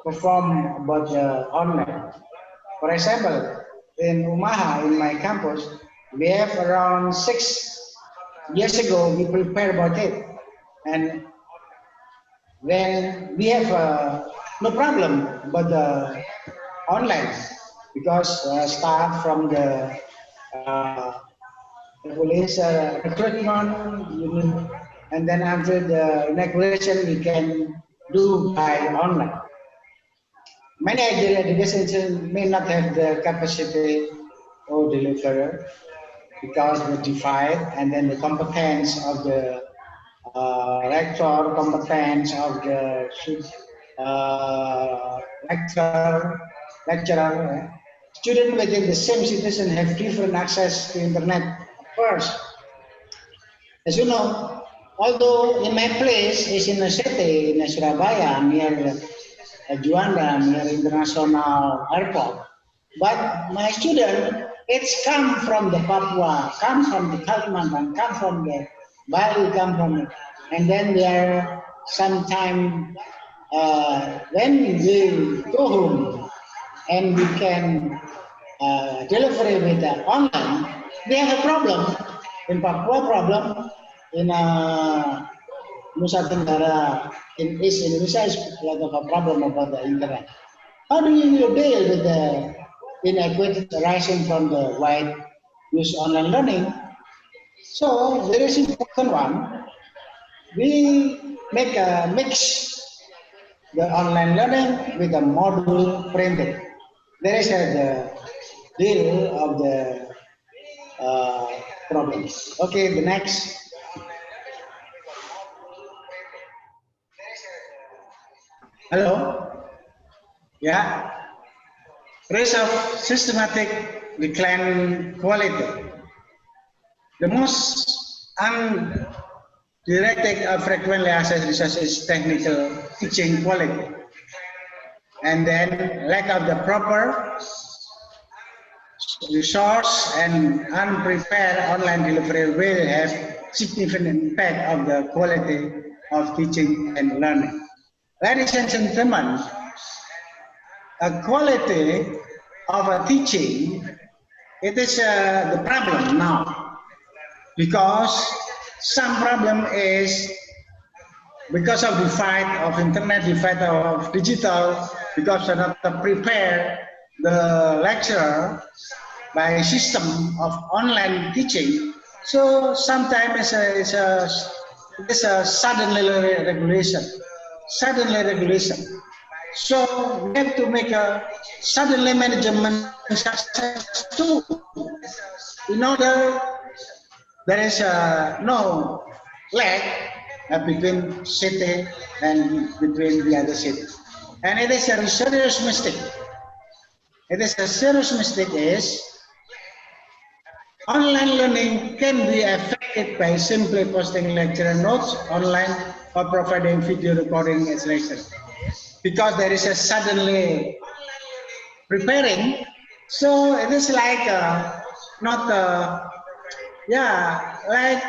S4: perform about online. For example, in Umaha, in my campus, we have around 6 years ago we prepared about it, and then we have no problem but online because start from the uh, police recruitment, and then after the inauguration we can do by online. Many education may not have the capacity or deliver because the divide and then the competence of the rector, competence of the lecturer. Students within the same institution have different access to internet. Of course, as you know, although in my place is in a city in Surabaya near Juanda, near International Airport, but my student it's come from the Papua, come from the Kalimantan, come from the Bali, come from, and then there sometime when we go home and we can deliver it with online, we have a problem in Papua, problem in Nusa Tenggara, in East Indonesia is a lot of a problem about the internet. How do you deal with the inequity arising from the wide use online learning? So there is important one. We make a mix the online learning with the module printed. There is the deal of the uh, problems. Okay, the next. Hello. Yeah. Risk of systematic decline quality. The most undirected frequently accessed resource is technical teaching quality. And then lack of the proper resource and unprepared online delivery will have significant impact of the quality of teaching and learning. Ladies and gentlemen, a quality of a teaching, it is the problem now, because some problem is because of divide of internet, divide of digital, because they not prepare the lecturer by system of online teaching. So sometimes it's a suddenly regulation. So we have to make a suddenly management success too. In order there is no lag between city and between the other city. And it is a serious mistake. It is a serious mistake is online learning can be affected by simply posting lecture notes online or providing video recording as lecture. Because there is a suddenly preparing, so it is like not like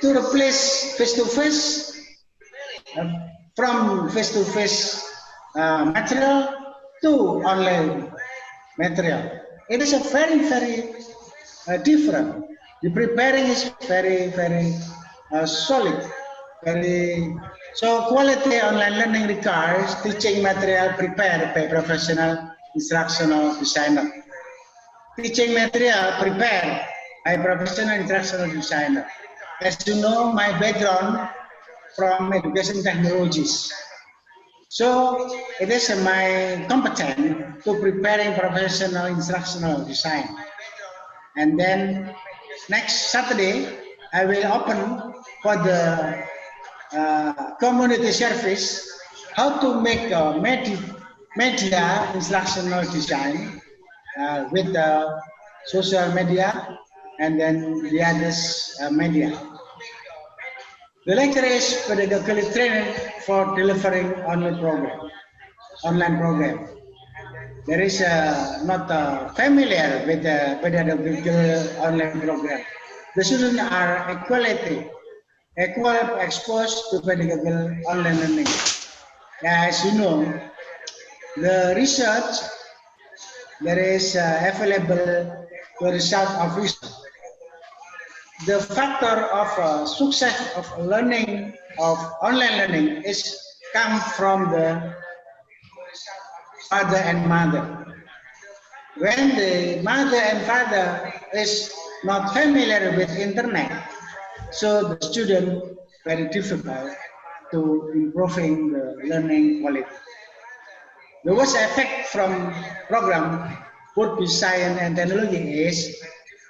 S4: to replace face-to-face from face-to-face material to online material. it is a very different. The preparing is very solid, very so quality online learning requires teaching material prepared by professional instructional designer. Teaching material prepared by professional instructional designer. As you know, my background from education technologies. So it is my competence to preparing professional instructional design. And then next Saturday, I will open for the community service how to make a media instructional design with the social media and then the others media. The lecturer is pedagogically trained for delivering online program. There is not familiar with the pedagogical online program. The students are equal exposed to pedagogical online learning. As you know, the research there is available the result of research. The factor of success of learning of online learning is come from the father and mother. When the mother and father is not familiar with internet, so the student very difficult to improving the learning quality. The worst effect from program would be science and technology is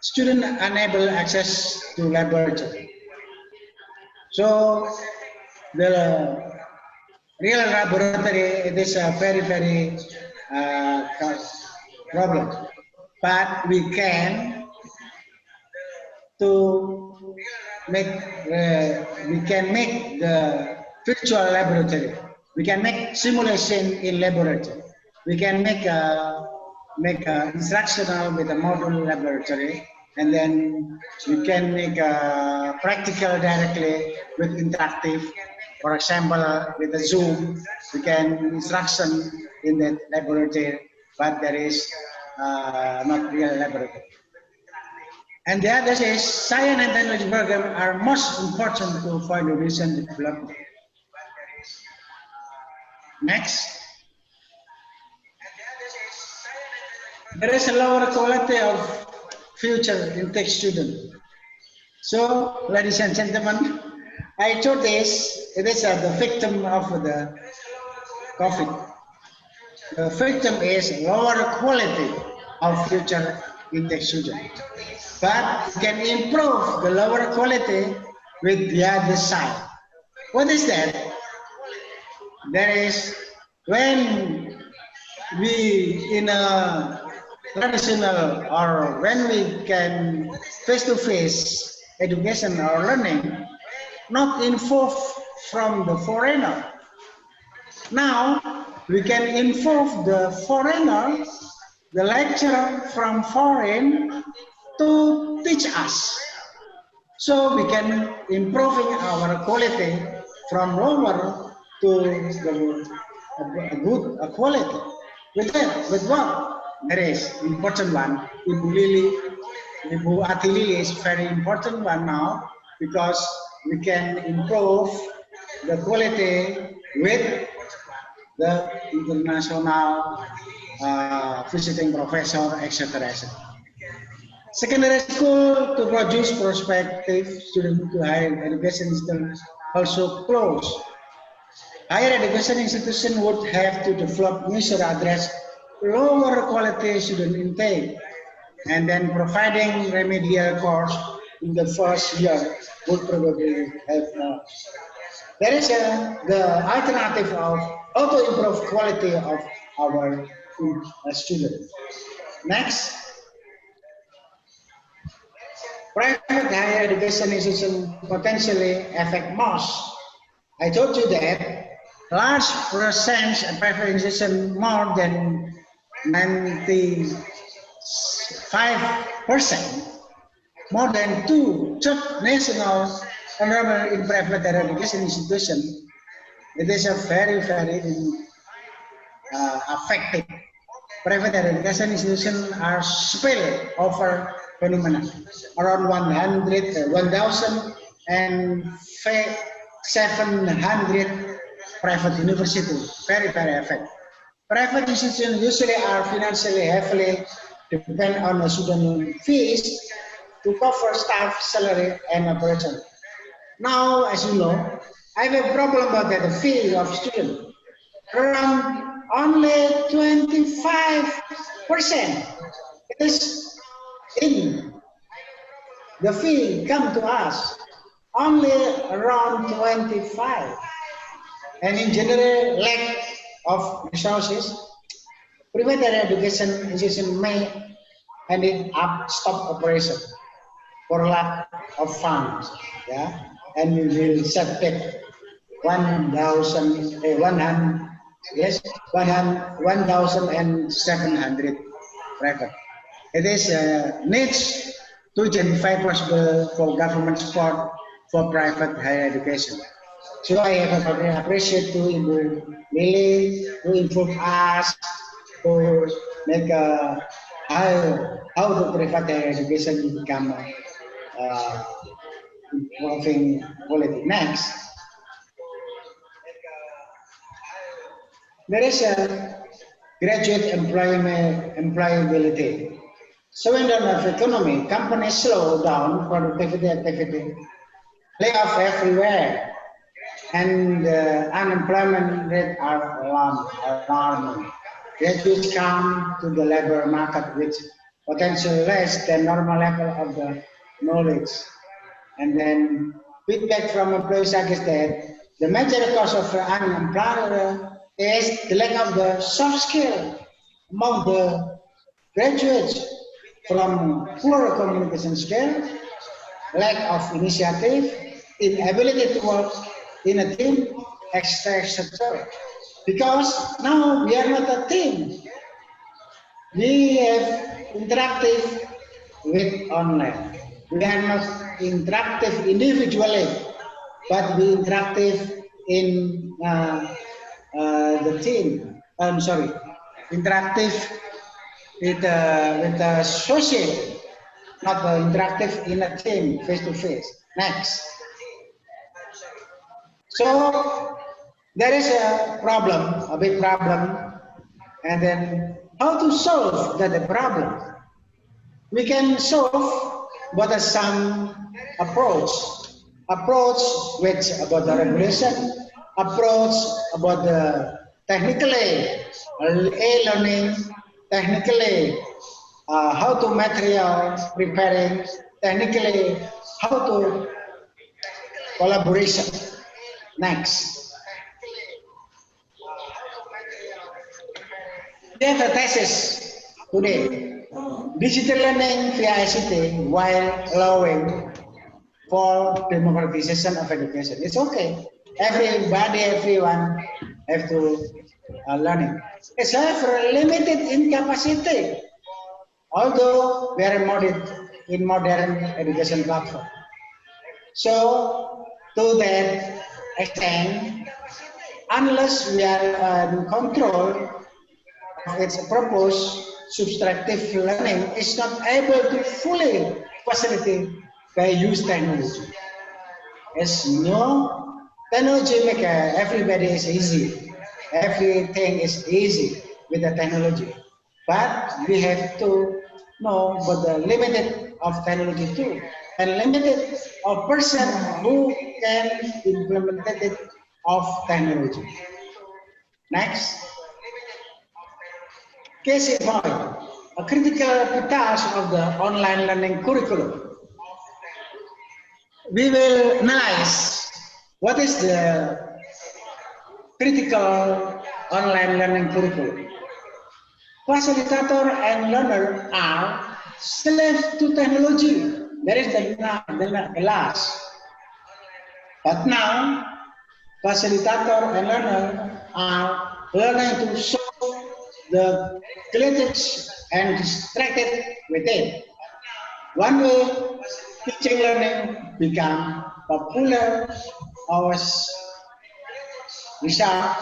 S4: student unable access to laboratory. So the real laboratory it is a very uh, problem, but we can to make we can make the virtual laboratory. We can make simulation in laboratory. We can make a instructional with a module laboratory, and then we can make a practical directly with interactive. For example, with the Zoom, we can instruction in the laboratory, but there is not real laboratory. And the other is science and technology program are most important to for innovation development. Next, there is a lower quality of future intake student. So, ladies and gentlemen, I told this, it is the victim of the COVID. The victim is lower quality of future intake student. But you can improve the lower quality with the other side. What is that? There is when we in a traditional or when we can face-to-face education or learning, not involve from the foreigner. Now we can involve the foreigner, the lecturer from foreign to teach us. So we can improving our quality from lower to the good quality. With what? There is important one. Ibu Ati Lili is very important one now because we can improve the quality with the international visiting professor, etc. Secondary school to produce prospective students to higher education institutions also close. Higher education institution would have to develop measures to address lower quality student intake, and then providing remedial course in the first year would probably have more. There is the alternative of how to improve quality of our students. Next. Private higher education institutions potentially affect most. I told you that large percent of private institutions, more than 95%, more than two-thirds national enrollment in private higher education institutions. It is a very affected private higher education institutions are spilled over phenomena. Around 1,700 private universities, very, very effective. Private institutions usually are financially heavily depend on the student fees to cover staff salary and operation. Now, as you know, I have a problem about the fee of students. Around only 25% is in the fee come to us. Only around 25. And in general, lack of resources, private education institution may end it up stop operation for lack of funds, yeah, and we will set back 1,100, yes, 1,700 private. It is needs to identify possible for government support for private higher education. So I have a appreciate to Ibu Lily to improve us to make how the private higher education become improving quality. Next, there is a graduate employability. So in terms of economy, companies slow down productivity activity, layoff everywhere, and unemployment rate are alarming. Graduates come to the labor market with potential less than normal level of the knowledge. And then feedback from employees suggests that the major cause of unemployment is the lack of the soft skill among the graduates, from poor communication skill, lack of initiative, inability to work in a team, etc. Because now we are not a team. We have interactive with online. We are not interactive individually, but we interactive in the team. I'm sorry, interactive with the social, not interactive in a team, face to face. Next. So there is a problem, a big problem, and then how to solve that problem? We can solve but some approach which about the regulation, approach about the technically e-learning, technically how to material preparing, technically how to collaboration. Next, we have a thesis today. Digital learning via ICT while allowing for democratization of education. It's okay. Everybody, everyone have to learn it. It's however limited in capacity, although very modern in modern education platform. So to that extent, unless we are in control of its purpose, subtractive learning is not able to fully facilitate by use technology. As you know, technology make everybody is easy. Everything is easy with the technology. But we have to know about the limited of technology too. And limited of person who can implement it of technology. Next. Case in point, a critical task of the online learning curriculum. We will analyze what is the critical online learning curriculum. Facilitator and learner are slave to technology. That is the last. But now, facilitator and learner are learning to solve the glitches and distracted with it. One way teaching learning become popular as result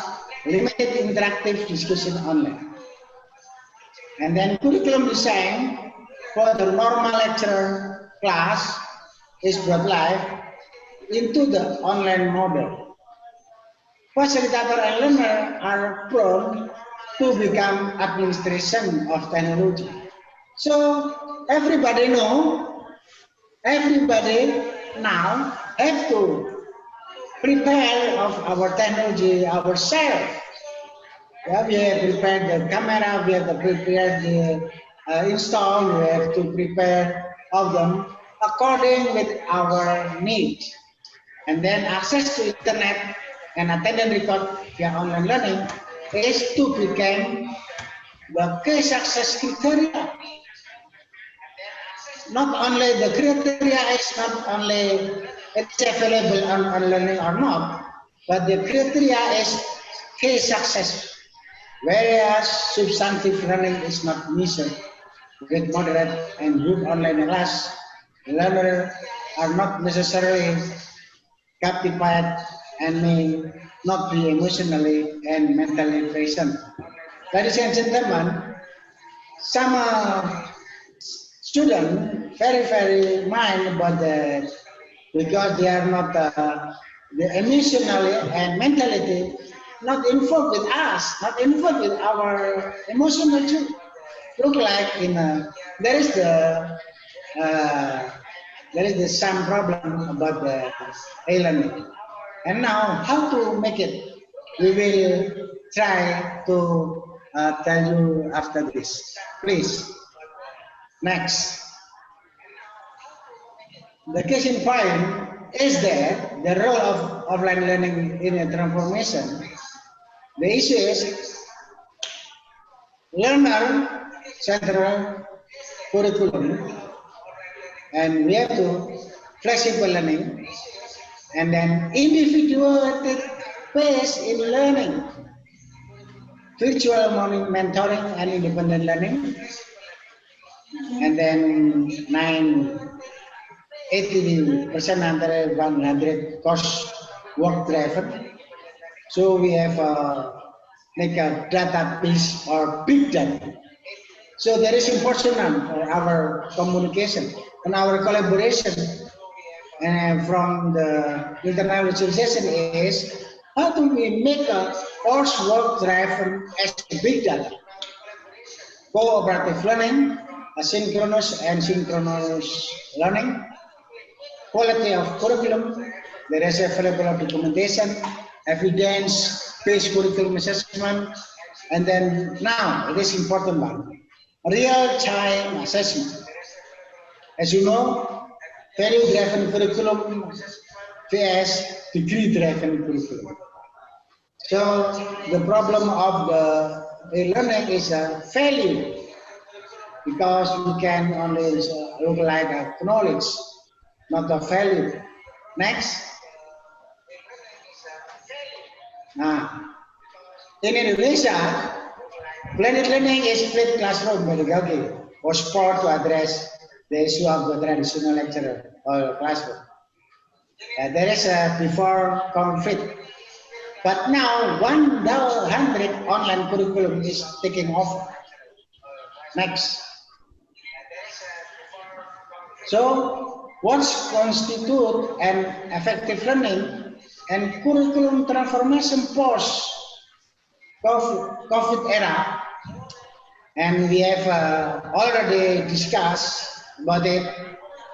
S4: limited interactive discussion online. And then curriculum design for the normal lecture class is brought live into the online model. Facilitator and learner are prone to become administration of technology. So everybody now have to prepare of our technology ourselves. Yeah, we have prepared the camera, we have to prepare the install, we have to prepare of them according with our needs. And then access to internet and attendance record via online learning is to become the key success criteria. Not only the criteria is not only it is available on learning or not, but the criteria is key success. Whereas substantive learning is not measured with moderate and group online class, learners are not necessarily captivated and may not be emotionally and mentally present. Ladies and gentlemen, some students very mind about that because they are not the emotionally and mentality not involved with us, not involved with our emotional too. Look like in there is the uh, some problem about the e-learning. And now how to make it? We will try to tell you after this. Please, next. The case in point is that the role of offline learning in a transformation. The issue is learner central curriculum, and we have to flexible learning, and then individual pace in learning, virtual mentoring and independent learning, and then 80% under 100 cost work driven. So we have like a database or big data. So that is important for our communication and our collaboration. And from the internal visualization is how do we make a course work driven as big data? Cooperative learning, asynchronous and synchronous learning, quality of curriculum, there is available of documentation, evidence-based curriculum assessment, and then now it is important one, real-time assessment. As you know, value-driven curriculum vs degree-driven curriculum. So the problem of the learning is a value because we can only look like a knowledge, not a value. Next. Nah, in Indonesia, blended learning is split classroom pedagogy or sport to address the issue of the traditional lecture or classroom. There is a before conflict, but now 100 online curriculum is taking off. Next. So, what constitute an effective learning and curriculum transformation post COVID era, and we have already discussed about it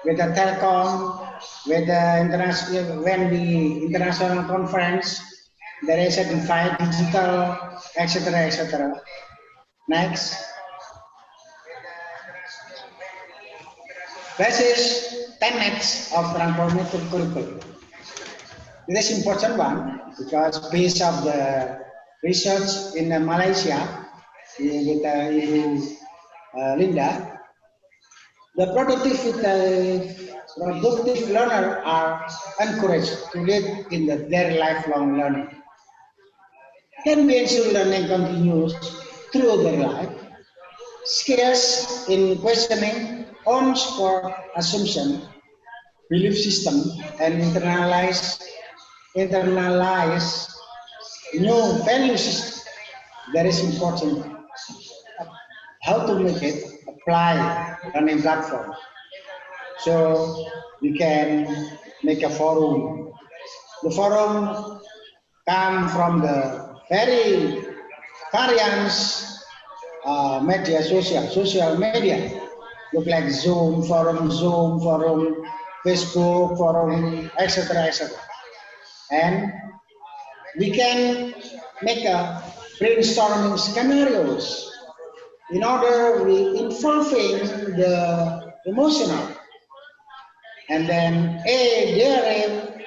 S4: with the telecom, with the international when the international conference, there is a divide digital, etc., etc. Next, basis tenets of transformative curriculum. This is important one because based of the research in Malaysia with Linda, the productive learner are encouraged to lead in their lifelong learning. Can we ensure learning continues through their life? Skills in questioning, on-score assumption, belief system, and internalize new value system. That is important. how to make it apply learning platform. So we can make a forum. The forum come from the very various social media. Look like Zoom forum, Facebook forum, etc., etc. And we can make a brainstorming scenarios in order we involving the emotional and then a daring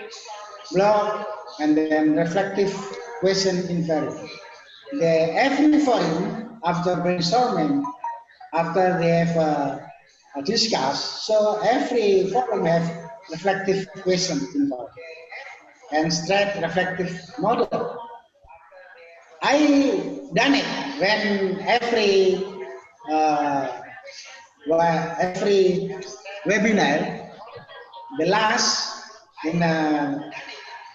S4: blog and then reflective question inquiry. The every forum after brainstorming, after they have discussed, so every forum have reflective question involved and straight reflective model. I done it when uh, every webinar, the last in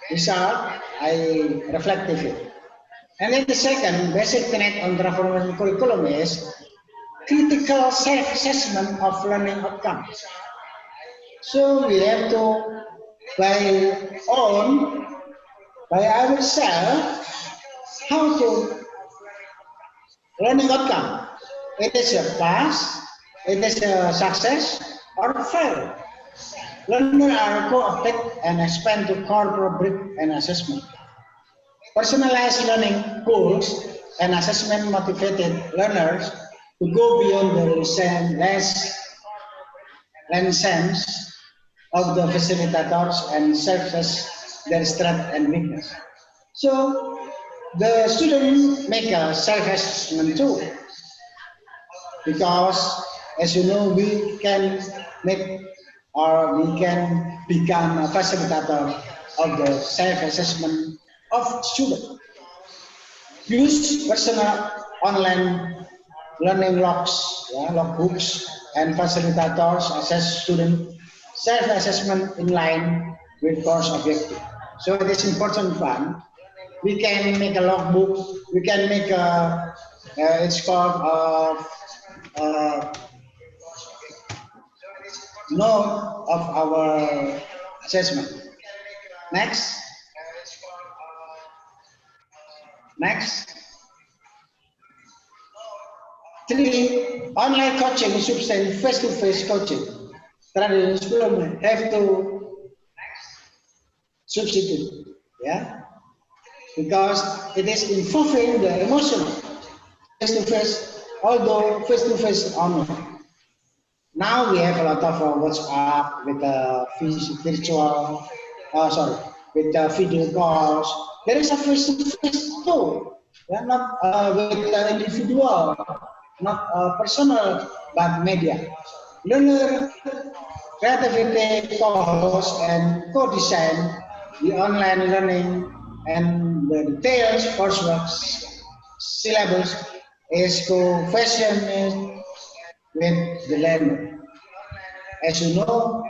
S4: result, I reflective it. And then the second basic tenet on transformation curriculum is critical self-assessment of learning outcomes. So we have to by ourselves how to learning outcome. It is a pass, it is a success or fail. Learners are co-opted and expand to core rubric and assessment. Personalized learning goals and assessment motivated learners to go beyond the lessons of the facilitators and surface their strength and weakness. So the student make a self-assessment too, because as you know we can make or we can become a facilitator of the self-assessment of student. Use personal online learning logs, logbooks, and facilitators assess student self-assessment in line with course objective. So it is important one. We can make a logbook. We can make a it's called note of our assessment. Next, next. Three, online coaching substitute face-to-face coaching. Traditional have to substitute, because it is involving the emotional face-to-face, although face-to-face online. Now we have a lot of WhatsApp with virtual, with video calls. There is a face-to-face too, not with individual, not personal, but media. Learner creativity co-host and co-design the online learning and the details coursework syllabus is co-fashion with the learner. As you know,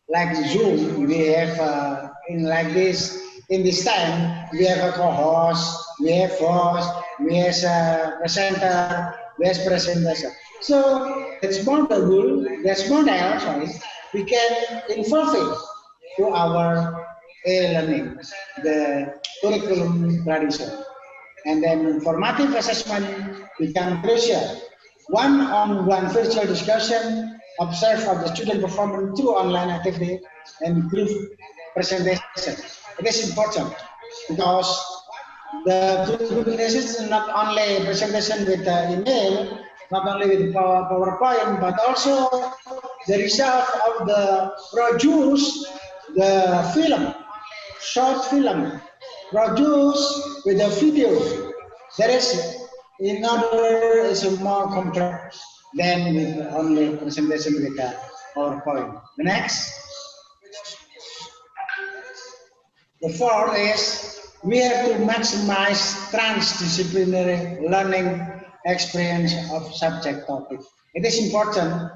S4: like Zoom, we have in this time we have a co-host, we have host, we have a presenter, we have presentation. So that's model, we can involve it to our e-learning, the curriculum tradition. And then formative assessment become crucial. One-on-one virtual discussion, observe of the student performance through online activity, and group presentation. It is important because the group presentation is not only presentation with email, not only with PowerPoint, but also the result of the produce the film, short film, produced with a video. That is, in other is more complex than with only presentation with a PowerPoint. The next, the fourth is we have to maximize transdisciplinary learning experience of subject topic. It is important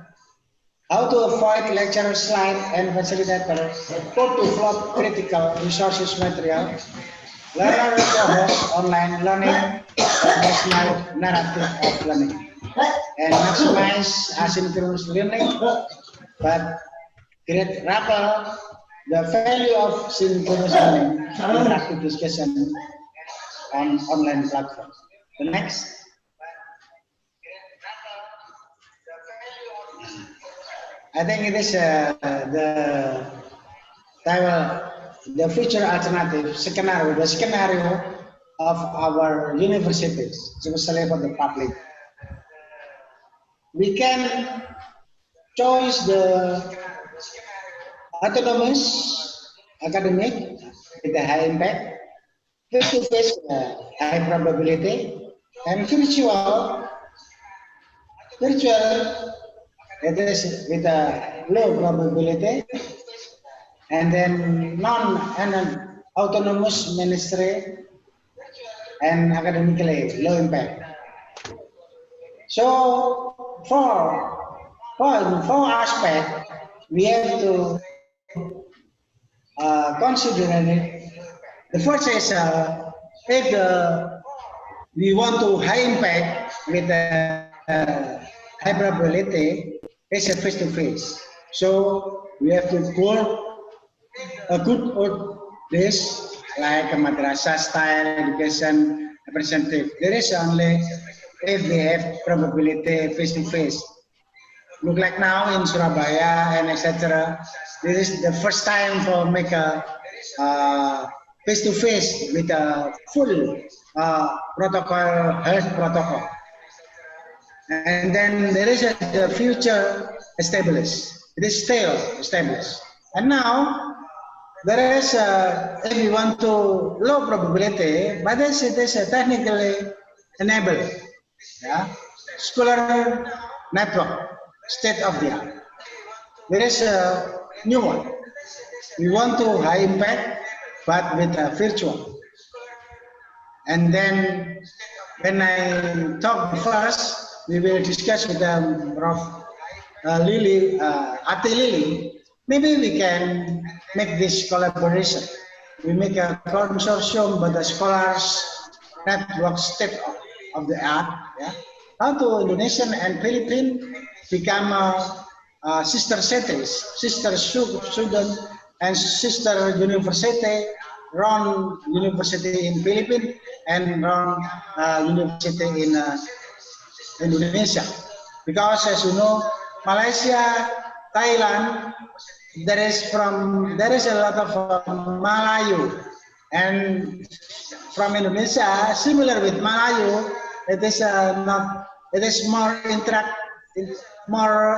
S4: how to avoid lecture slide and facilitator, how to develop critical resources material, learner co-host online learning, and personal narrative of learning. and maximize asynchronous learning, but create rappel the value of synchronous learning, interactive discussion on online platforms. The next. I think it is the future alternative scenario, the scenario of our universities, especially for the public. We can choose the autonomous academic with a high impact, face-to-face high probability, and virtual it is with a low probability, and then non autonomous ministry and academically low impact. So for aspect, we have to consider it. The first is if we want to high impact with high probability, it's a face-to-face. So we have to go a good old days like a madrasah style education representative. There is only if they have probability face to face. Look like now in Surabaya and etc. This is the first time for make a face to face with a full protocol, health protocol. And then there is the future established. It is still established. And now there is if you want to low probability, but it is technically enabled. Yeah, scholar network, state of the art. There is a new one. We want to high impact, but with a virtual. And then when I talk first, we will discuss with Prof. Lily, Ate Lily. Maybe we can make this collaboration. We make a consortium with the scholars network state of the art. Yeah? How to Indonesian and Philippine become sister cities, sister student and sister university, run university in Philippines and run university in Indonesia. Because as you know, Malaysia, Thailand, there is a lot of Malayu, and from Indonesia, similar with Malayu, it is it is more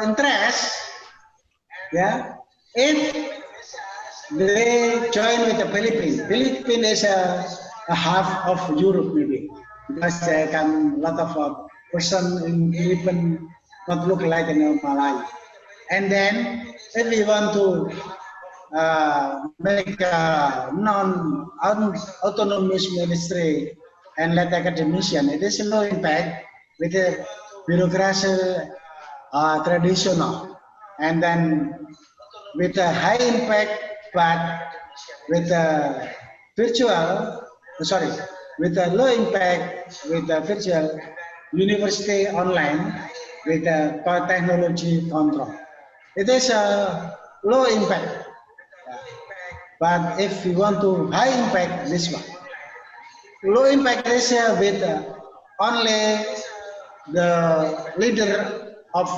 S4: interest, yeah, if they join with the Philippines. Philippines is a half of Europe maybe, because there come a lot of person in Philippines not look like in Malayu. And then if we want to make a non-autonomous ministry and let academician, it is low impact with a bureaucracy traditional, and then with a high impact but with a with a low impact with a virtual university online with a technology control. It is a low impact, but if you want to high impact, this one. Low impact is with only the leader of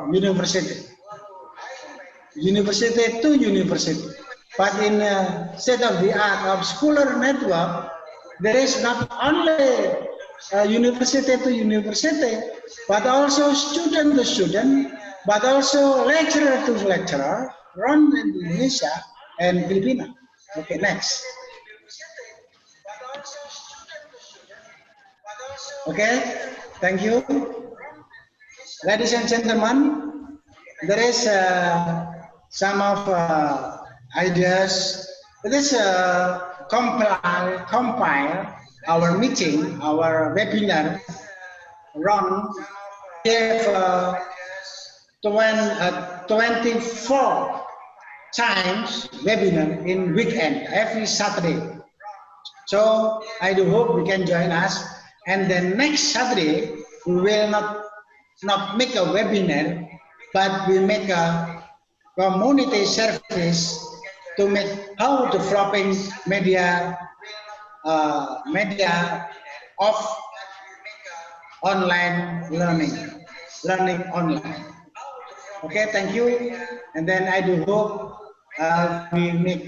S4: university to university. But in state of the art of scholar network, there is not only university to university, but also student to student, but also lecturer to lecturer, run in Indonesia and Filipina. Okay, next. Okay, thank you. Ladies and gentlemen, there is some of ideas. Let us compile our meeting, our webinar run. We have 24 times webinar in weekend, every Saturday. So I do hope we can join us. And then next Saturday, we will not not make a webinar, but we make a community service to make how developing media of online learning online. Okay, thank you. And then I do hope we make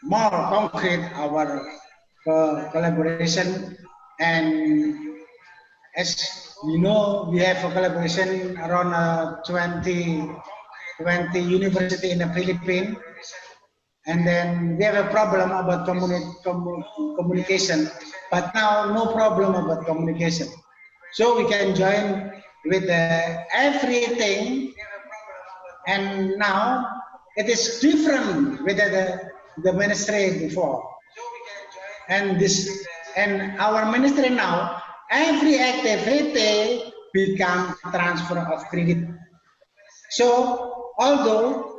S4: more concrete our collaboration. And as you know, we have a collaboration around 20 university in the Philippines. And then we have a problem about communication, but now no problem about communication. So we can join with everything, and now it is different with the ministry before. And our ministry now, every activity become transfer of credit. So although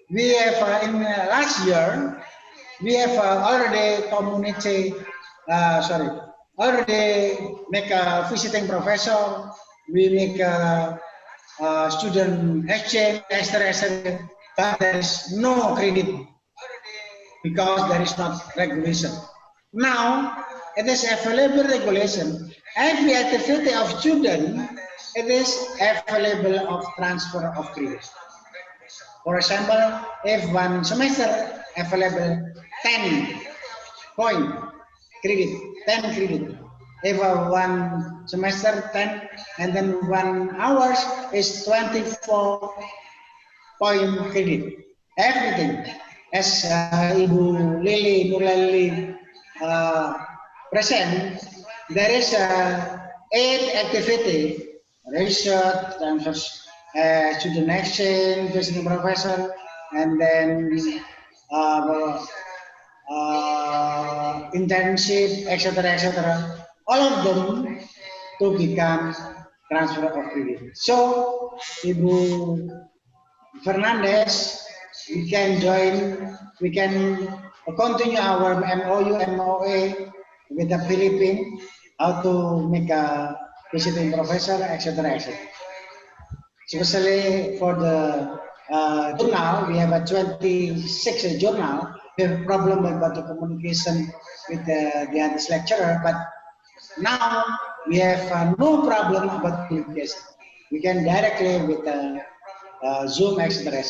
S4: we have in last year, we have already already make a visiting professor, we make a student exchange, etc. But there is no credit because there is not regulation. Now, it is available regulation. Every activity of student, it is available of transfer of credit. For example, if one semester available 10 point credit, 10 credit. If one semester 10 and then 1 hours is 24 point credit. Everything. As Ibu Nurlali present, there is 8 activity, research, student exchange, visiting professor, and then internship, etc. All of them to become transfer of credit. So, Ibu Fernandez, we can join, we can continue our MOU, MOA with the Philippines, how to make a visiting professor, etc. Especially for the journal, we have a 26 journal. We have a problem about the communication with the other lecturer, but now we have no problem about communication. We can directly with Zoom, etc.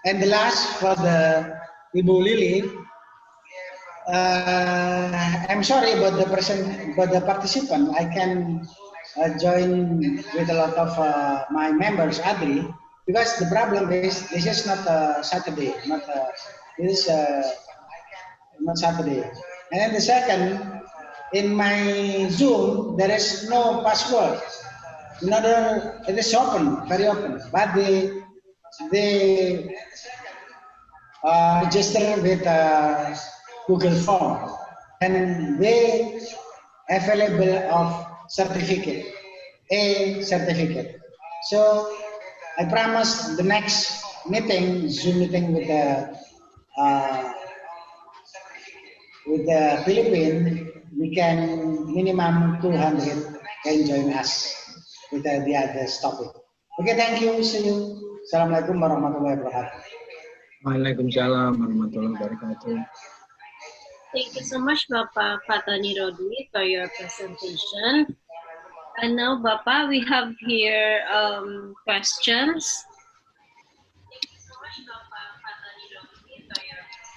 S4: And the last for the Ibu Lily, I'm sorry about the participant. I can join with a lot of my members, Adri, because the problem is this is not Saturday, this is not Saturday. And then the second, in my Zoom, there is no password. In order, it is open, very open, but they register with Google Form, and they available of certificate, a certificate. So I promise the next meeting, Zoom meeting uh, with the Philippines, we can minimum 200 can join us with the other topic. Okay, thank you. See you. Assalamualaikum warahmatullahi wabarakatuh.
S6: Waalaikumsalam warahmatullahi wabarakatuh.
S2: Thank you so much, Bapak Fatani Rodwi, for your presentation. And now, Bapak, we have here questions.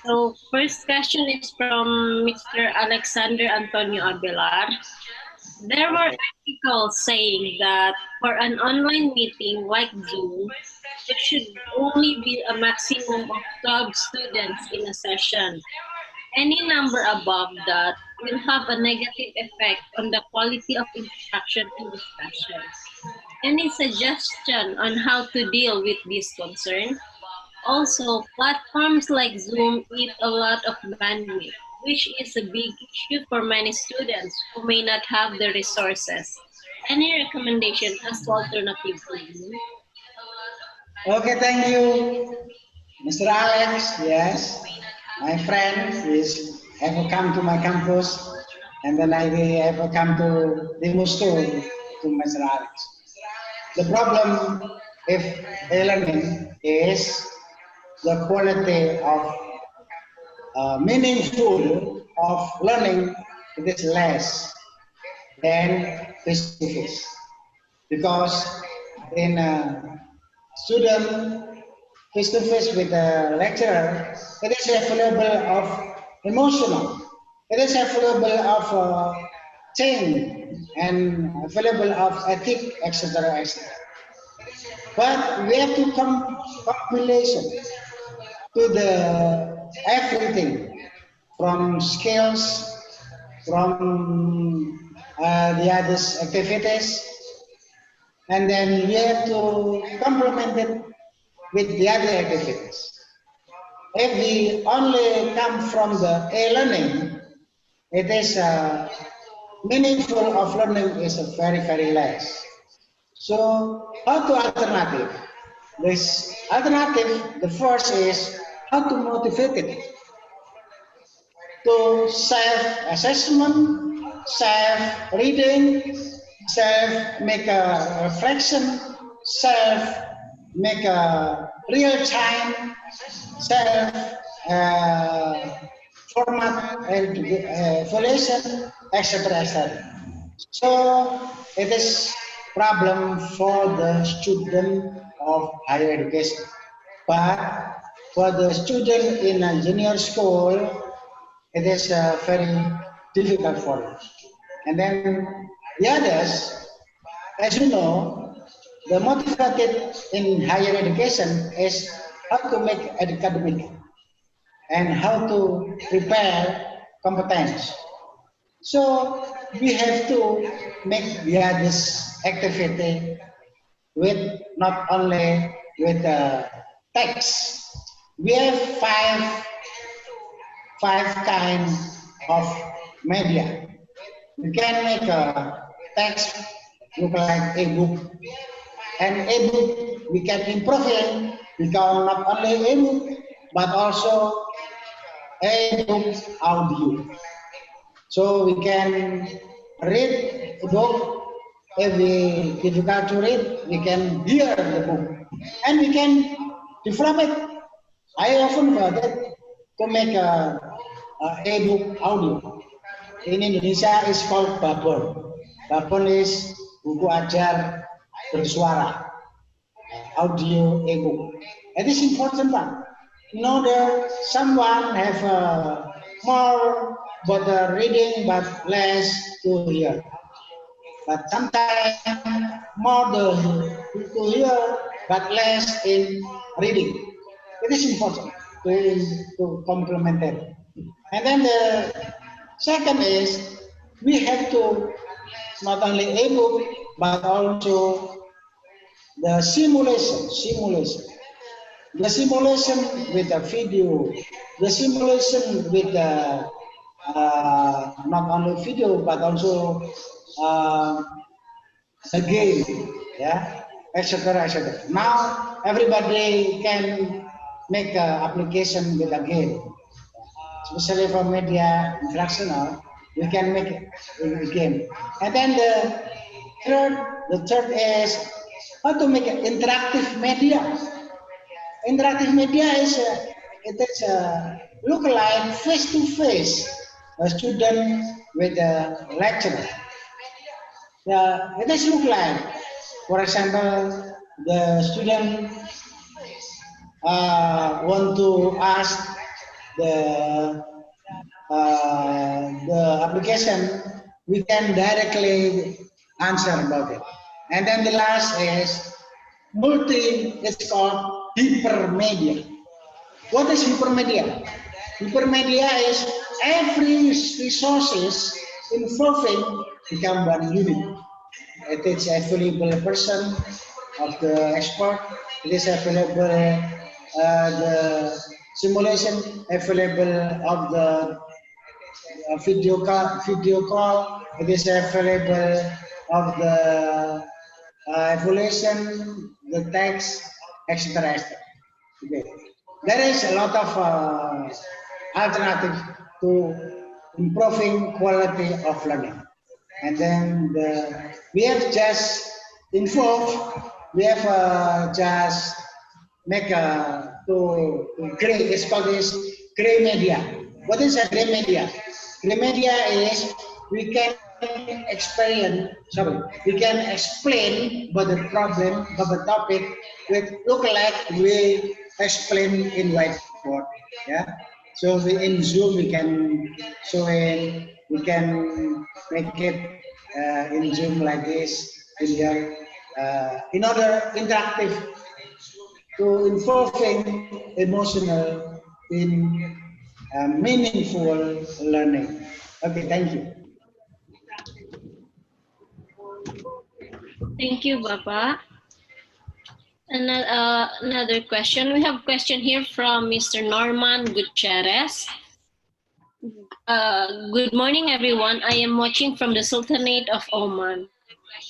S2: So, first question is from Mr. Alexander Antonio Abelar. There were articles saying that for an online meeting like Zoom, there should only be a maximum of 12 students in a session. Any number above that will have a negative effect on the quality of instruction and discussion. Any suggestion on how to deal with this concern? Also, platforms like Zoom eat a lot of bandwidth, which is a big issue for many students who may not have the resources. Any recommendation as to alternative to Zoom?
S4: Okay, thank you, Mr. Alex. Yes, my friend have come to my campus, and then I have come to Demus too. to Mr. Alex. The problem if e-learning is the quality of meaningful of learning, it is less than face-to-face. Because in a student face-to-face with a lecturer, it is available of emotional, it is available of change and available of ethic, etc., etc. But we have to come compilation to the everything from skills, from the other activities, and then we have to complement it with the other activities. If we only come from the e-learning, it is meaningful of learning is very, very less. So how to alternative? This alternative, the first is how to motivate it to self-assessment, self-reading, self-make a reflection, self-make a real-time, self-format evaluation, etc., etc. So it is problem for the student of higher education. But for the student in a junior school, it is very difficult for them. And then the others, as you know, the motivated in higher education is how to make academic and how to prepare competence. So we have to make the others activity with not only with text. We have five kinds of media. You can make a text look like a book, and a book we can improve it become not only a book but also a book audio. So we can read a book. If we difficult to read, we can hear the book, and we can develop it. I often forget to make a book audio. In Indonesia, it's called babon. Babon is buku ajar bersuara, audio e-book. It is important one. You know that someone have more but reading but less to hear. But sometimes more to hear but less in reading. It is important to complement it. And then the second is we have to not only e-book but also the simulation. The simulation with the video, the simulation with the not only video but also uh, a game, yeah, etc., etc. Now everybody can make an application with a game, especially for media instructional. We can make it in a game, and then the third is how to make an interactive media. Interactive media is look like face to face a student with a lecturer. Yeah, it does look like, for example, the student want to ask the application, we can directly answer about it. And then the last is it's called hypermedia. What is hypermedia? Hypermedia is every resources involving become one unit. It is available person of the expert. It is available the simulation available of the video call. It is available of the evaluation, the text, etc. Okay. There is a lot of alternatives to improving quality of learning. And then we have just involved, we have just make to create, it's called this gray media. What is a gray media? Gray media is we can we can explain about the problem, about the topic, with look like we explain in whiteboard. Yeah. So in Zoom we can show it, we can make it in Zoom like this in here, in order interactive to involving emotional in meaningful learning. Okay, thank you.
S2: Thank you, Bapak. Another question. We have a question here from Mr. Norman Gutierrez. Good morning, everyone. I am watching from the Sultanate of Oman.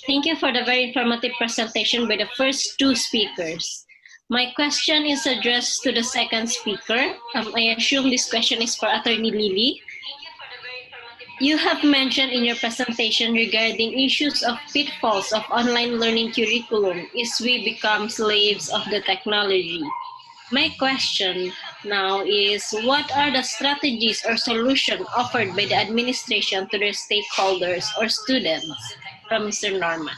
S2: Thank you for the very informative presentation by the first two speakers. My question is addressed to the second speaker. I assume this question is for Attorney Lily. You have mentioned in your presentation regarding issues of pitfalls of online learning curriculum is we become slaves of the technology. My question now is, what are the strategies or solutions offered by the administration to their stakeholders or students? From Mr. Norman.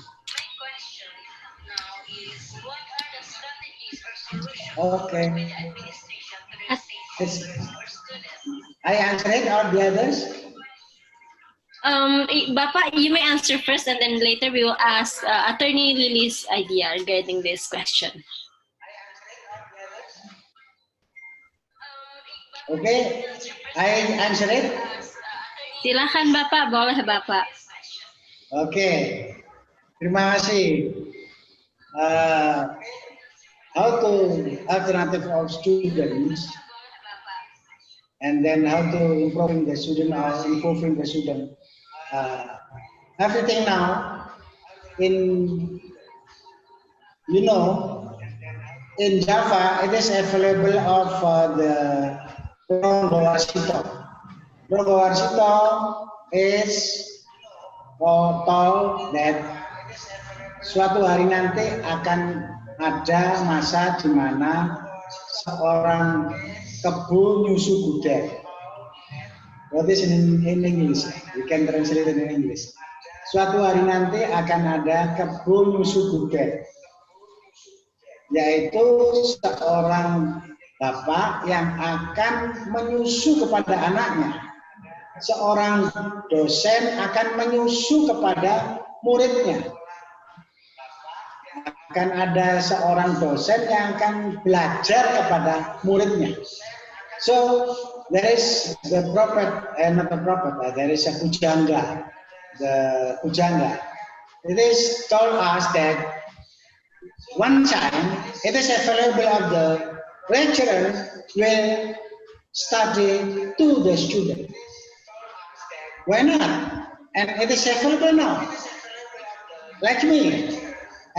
S4: Okay. I answer it or the others?
S2: Bapak, you may answer first, and then later we will ask Attorney Lily's idea regarding this question.
S4: Okay, I answer it.
S2: Silakan Bapak, boleh Bapak.
S4: Okay, terima kasih. How to alternative of students, and then how to improving the student or improving the student. Everything now in, you know, in Java it is available of the Warsito. Warsito is told that suatu hari nanti akan ada masa di mana seorang kebo nyusu gudeg. What is in English? You can translate it in English. Suatu hari nanti akan ada kebo nyusu gudeg, yaitu seorang bapak yang akan menyusu kepada anaknya. Seorang dosen akan menyusu kepada muridnya. Akan ada seorang dosen yang akan belajar kepada muridnya. So there is the prophet, not the prophet, there is a pujangga, the pujangga. It is told us that one time it is available of the lecturer will study to the student. Why not? And it is available now. Like me,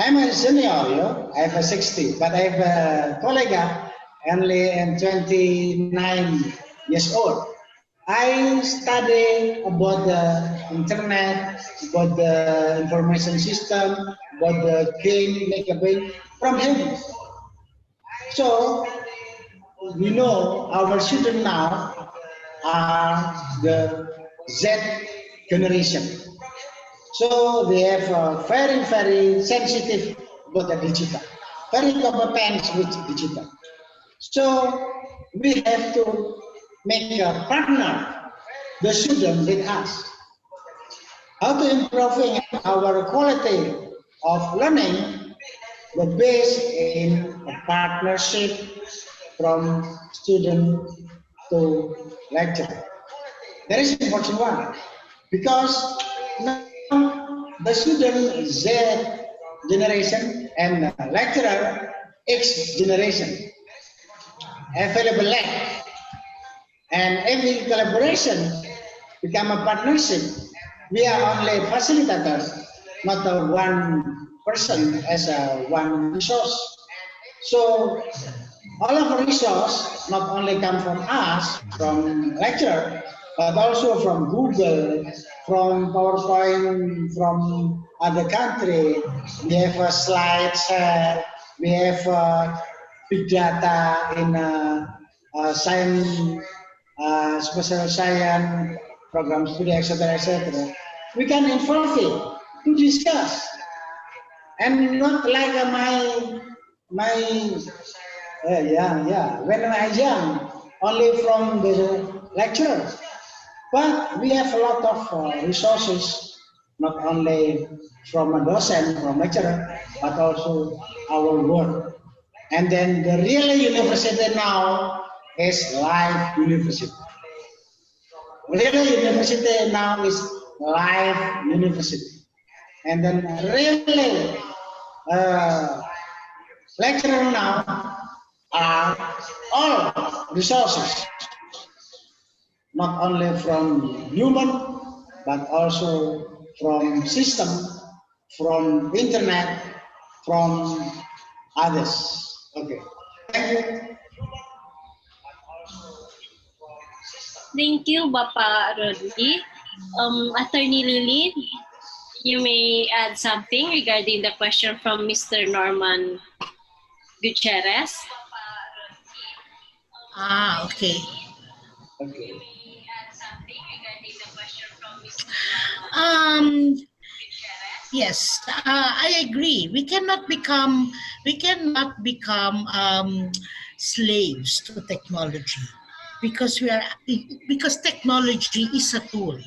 S4: I'm a senior, you know, I have a 60, but I have a colleague only 29 years old. I study about the internet, about the information system, about the game, make a game from him. So we know our students now are the Z generation. So they have very, very sensitive about the digital, very competent with digital. So we have to make a partner, the student with us. How to improving our quality of learning, the base in a partnership from student to lecturer. That is important one, because now the student Z generation and lecturer X generation available lab, and every collaboration become a partnership. We are only facilitators, not a one person as a one resource. So all of our resource not only come from us, from lecturer, but also from Google, from PowerPoint, from other country. We have a slide share, we have big data in science, special science program study, etc., etc. We can involve it to discuss, and not like my when I young, only from the lecturer. But we have a lot of resources, not only from a docent, from lecturer, but also our work. And then the real university now is live university. Real university now is live university. And then really lecturer now are all resources, not only from human, but also from system, from internet, from others. Okay. Thank you.
S2: Thank you, Bapak Rodri. Attorney Lily, you may add something regarding the question from Mr. Norman Gutierrez.
S5: Okay.
S4: Okay.
S5: Um, yes, I agree. We cannot become slaves to technology because because technology is a tool,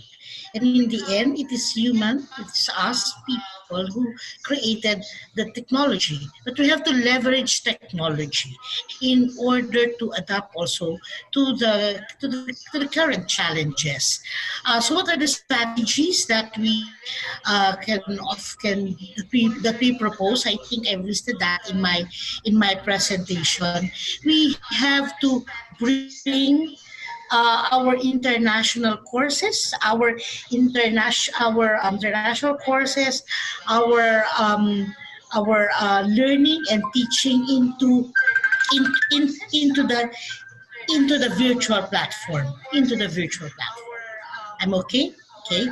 S5: and in the end, it is human. It's us people who created the technology, but we have to leverage technology in order to adapt also to the current challenges. So, what are the strategies that we that we propose? I think I've listed that in my presentation. We have to bring our international courses, international courses, our learning and teaching in, into the virtual platform, I'm okay. Okay.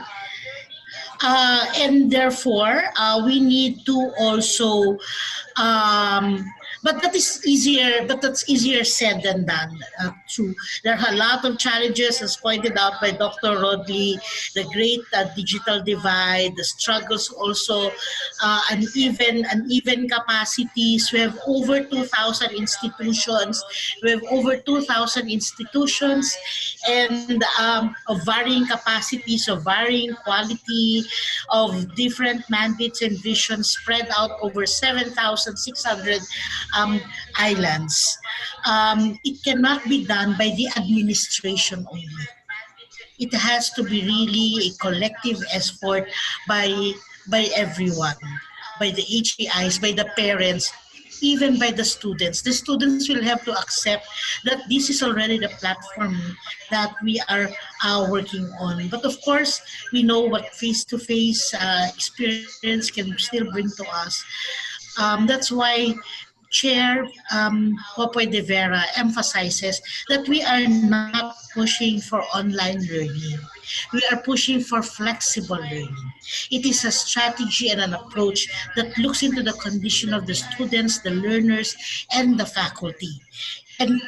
S5: And therefore we need to also um, but that's easier said than done. True, there are a lot of challenges as pointed out by Dr. Rodley, the great digital divide, the struggles also, uneven capacities. We have over 2,000 institutions. We have over 2,000 institutions, and of varying capacities, of varying quality, of different mandates and visions spread out over 7,600 islands. It cannot be done by the administration only. It has to be really a collective effort by everyone, by the HAIs, by the parents, even by the students. The students will have to accept that this is already the platform that we are working on. But of course, we know what face-to-face experience can still bring to us. That's why Chair Popoy de Vera emphasizes that we are not pushing for online learning. We are pushing for flexible learning. It is a strategy and an approach that looks into the condition of the students, the learners, and the faculty, and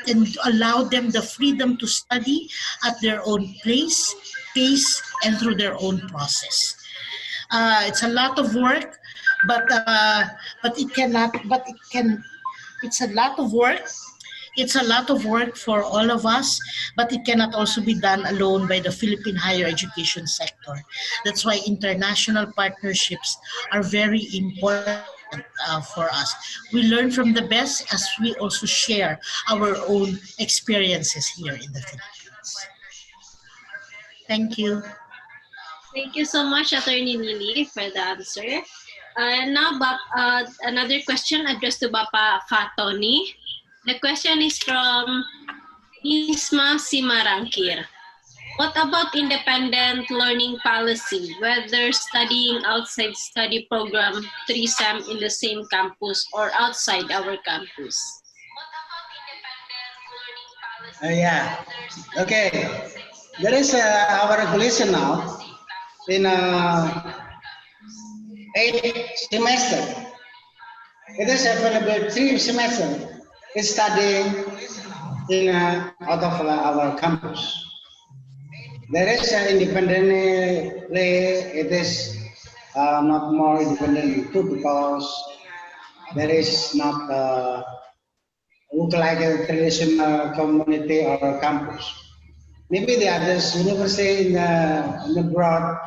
S5: allow them the freedom to study at their own pace, and through their own process. It's a lot of work, but it cannot. But it can. It's a lot of work. It's a lot of work for all of us, but it cannot also be done alone by the Philippine higher education sector. That's why international partnerships are very important for us. We learn from the best as we also share our own experiences here in the Philippines. Thank you.
S2: Thank you so much, Attorney Lily, for the answer. And now, another question addressed to Bapa Fatoni. The question is from Isma Simarangkir. What about independent learning policy, whether studying outside study program 3-SEM in the same campus or outside our campus?
S4: Yeah. Okay. there is our regulation now in 8 semester. It is available 3 semester. It's studying in out of our campus. There is independently. It is not more independent too because there is not look like a traditional community or campus. Maybe the others university in abroad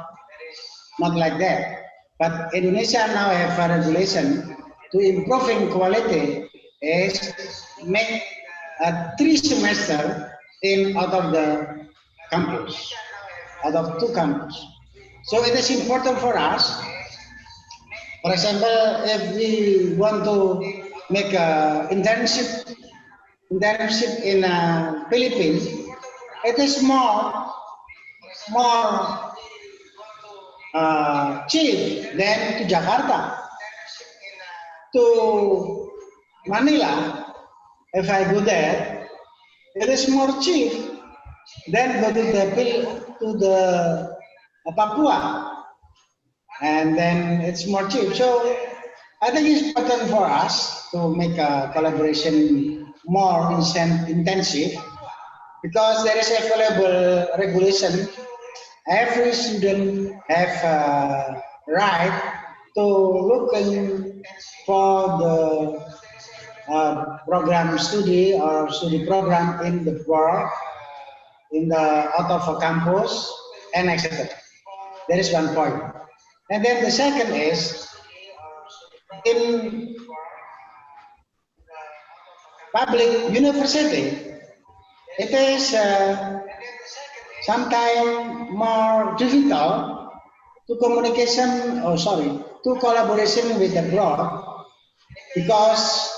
S4: not like that. But Indonesia now have a regulation to improving quality is make a 3 semester in out of the campus, out of 2 campus. So it is important for us. For example, if we want to make a internship in Philippines, it is more cheap than to Jakarta. To Manila, if I go there, it is more cheap than go to the Papua, and then it's more cheap. So I think it's important for us to make a collaboration more intensive because there is available regulation. Every student have a right to looking for the program study or study program in the world, in the out of a campus, and etc. That is one point. And then the second is in public university, it is sometimes more difficult to communication, oh sorry, to collaboration with abroad because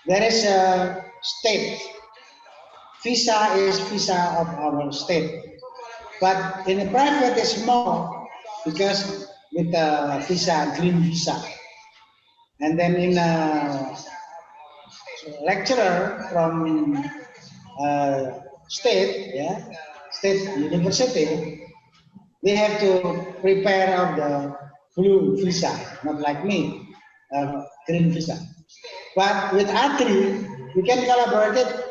S4: there is a state. Visa is visa of our state. But in a private it's more because with the visa, green visa. And then in a lecturer from state, yeah, state university, they have to prepare of the blue visa, not like me, green visa. But with ATRI, we can collaborate it.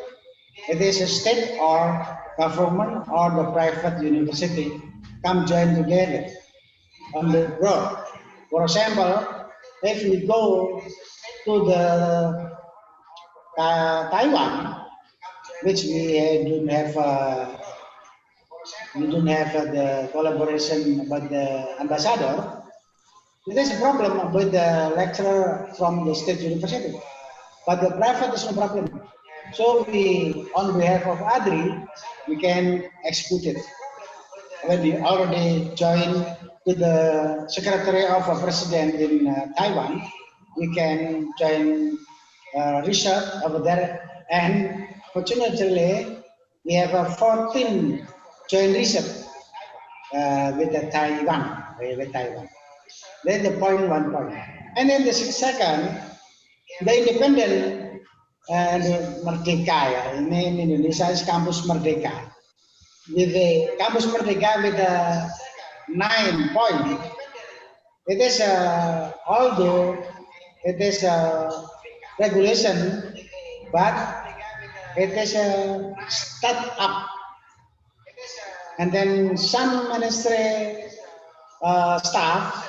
S4: It is a state or government or the private university come join together on the road. For example, if we go to the Taiwan, which we don't have the collaboration about the ambassador, there is a problem with the lecturer from the state university, but the private is no problem. So we, on behalf of ADRI, we can execute it. When we already joined to the Secretary of a President in Taiwan, we can join research over there. And fortunately, we have a 14 joint research with the Taiwan, with Taiwan. Then the point, one point. And then the second, the independent Merdeka ya. Ini in Indonesia is kampus Merdeka. With the kampus Merdeka with the 9 point, it is although it is a regulation, but it is a start up. And then some ministry staff,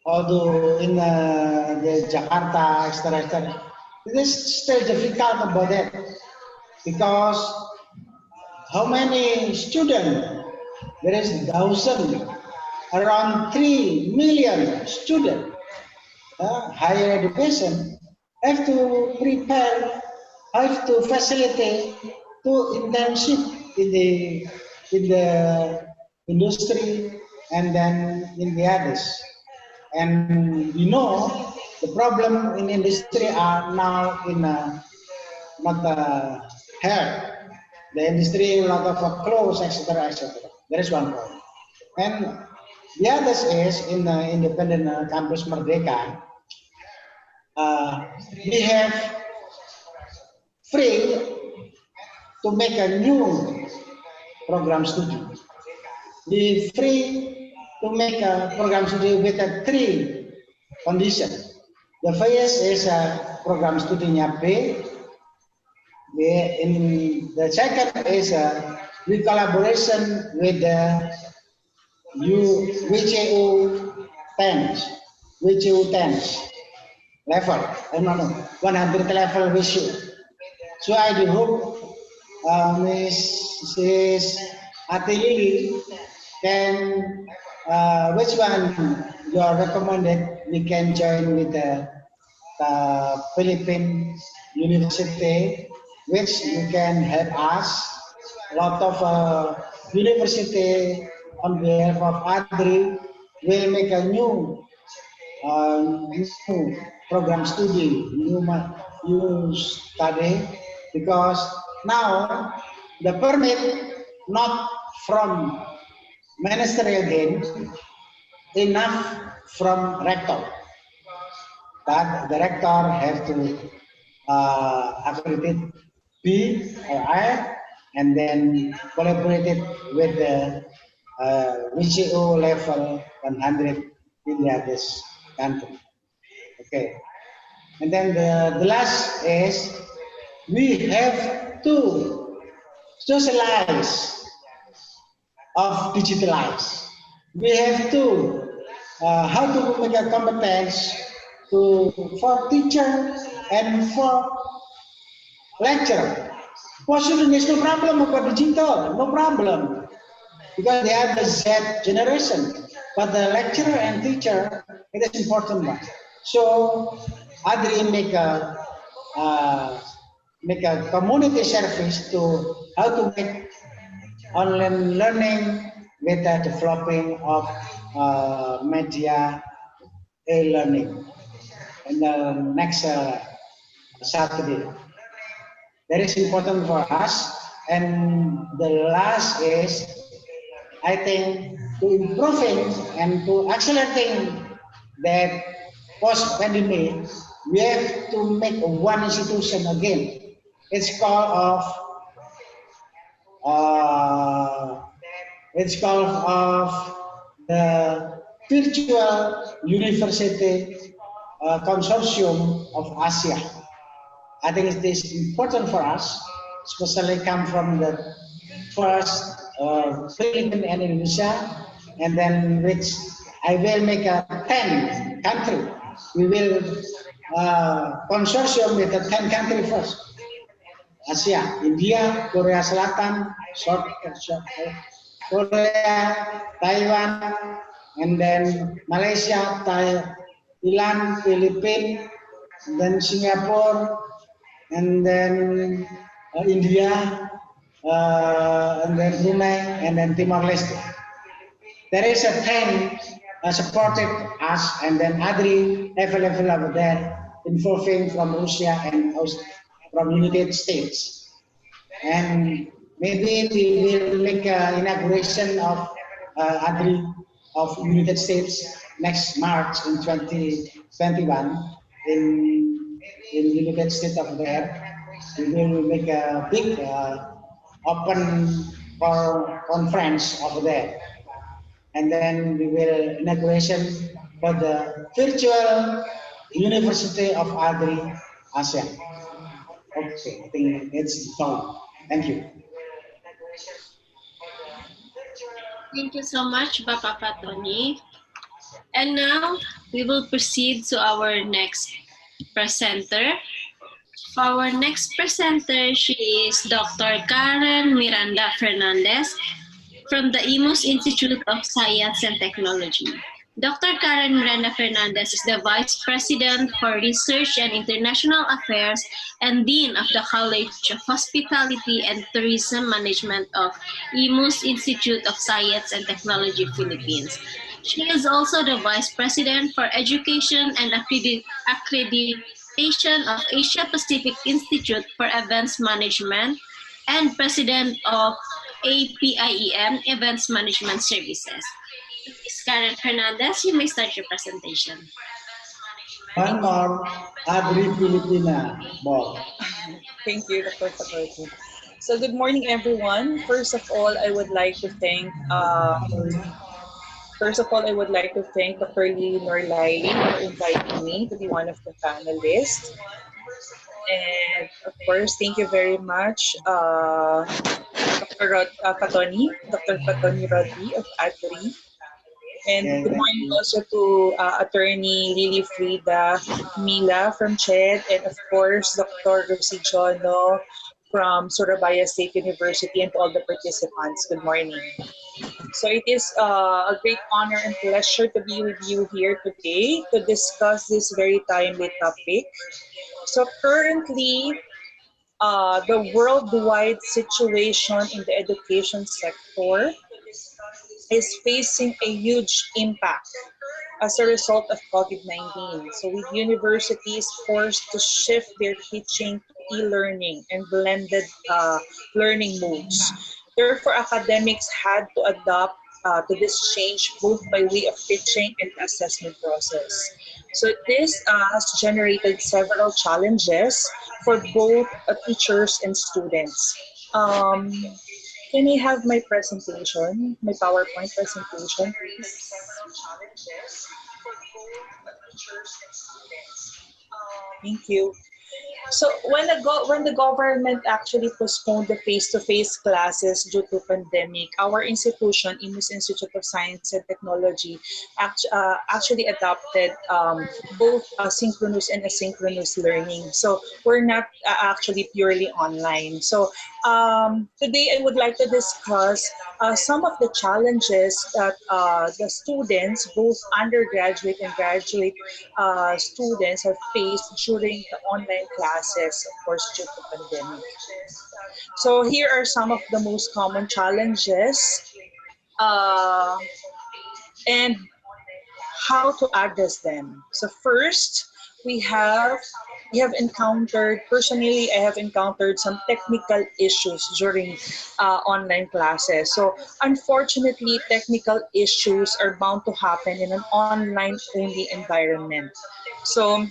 S4: although in the Jakarta, etc., it is still difficult about that because how many students? There is thousand, around 3 million students, higher education, have to prepare, have to facilitate to internship in the industry and then in the others. And you know the problem in industry are now in not health. The industry, a lot of clothes, etc., etc. There is one point. And the other is in the independent campus Merdeka, we have free to make a new program studi. We free to make a program studi with a three conditions. The first is a program studinya B. In the second is we collaboration with the WCU 10, WCU 10 level, I don't know, 100 level WCU. So I do hope Mrs. Atilili can, which one you are recommended, we can join with the Philippine University, which you can help us. A lot of university on behalf of ADRI will make a new program study, new study, because now the permit not from ministerial gain enough from rector, but the rector have to accredit B or I, and then collaborated with the WCO level 100 in this country. Okay, and then the last is we have to socialize of digitalize. We have to how to make a competence for teacher and for lecturer. For student, there's no problem about digital, no problem, because they are the Z generation. But the lecturer and teacher, it is important one. So, Adri make a community service to how to make online learning with the developing of media e-learning in the next Saturday. That is important for us. And the last is, I think, to improving and to accelerating that post-pandemic, we have to make one institution again. It's called the Virtual University Consortium of Asia. I think it is important for us, especially come from the first Philippines and Indonesia, and then which I will make a 10 country. We will consortium with the 10 country first. Asia, India, Korea Selatan, Korea, Taiwan, and then Malaysia, Thailand, Philippines, then Singapore, and then India, and then Brunei, and then Timor-Leste. There is a 10 supported us, and then ADRI level over there, involving from Russia and from United States. And maybe we will make an inauguration of ADRI of United States next March in 2021 in United States of there. We will make a big open conference over there, and then we will inauguration for the virtual University of Agri Asia. Okay, I think it's done. Thank you.
S2: Thank you so much, Bapak Tony. And now we will proceed to our next presenter. Our next presenter, she is Dr. Karen Miranda Fernandez from the IMUS Institute of Science and Technology. Dr. Karen Miranda Fernandez is the Vice President for Research and International Affairs and Dean of the College of Hospitality and Tourism Management of IMUS Institute of Science and Technology, Philippines. She is also the Vice President for Education and Accreditation of Asia Pacific Institute for Events Management and President of APIEM Events Management Services. Ms. Karen Fernandez, you may start your presentation.
S4: One more, Adri Filipina, Bob.
S7: Thank you, Dr. Patorki. So good morning, everyone. First of all, I would like to thank Dr. Lee Norlai for inviting me to be one of the panelists. And of course, thank you very much, Dr. Patoni Roddy of AGRI. And good
S4: Okay, thank
S7: morning
S4: you.
S7: also to Attorney Lily Frida Mila from CHED, and of course, Dr. Rosijono from Surabaya State University, and to all the participants. Good morning. So it is a great honor and pleasure to be with you here today to discuss this very timely topic. So currently, the worldwide situation in the education sector is facing a huge impact as a result of COVID-19. So with universities forced to shift their teaching to e-learning and blended learning modes. Therefore, academics had to adapt to this change both by way of teaching and the assessment process. So this has generated several challenges for both teachers and students. Um, can I have my presentation, my PowerPoint presentation, please? Thank you. So when the government actually postponed the face-to-face classes due to pandemic, our institution, Imus Institute of Science and Technology, actually adopted both synchronous and asynchronous learning. So we're not actually purely online. So today I would like to discuss some of the challenges that the students, both undergraduate and graduate students, have faced during the online classes, of course, due to pandemic. So here are some of the most common challenges uh, and how to address them. So first, we have we have encountered personally. I have encountered some technical issues during online classes. So unfortunately, technical issues are bound to happen in an online only environment. So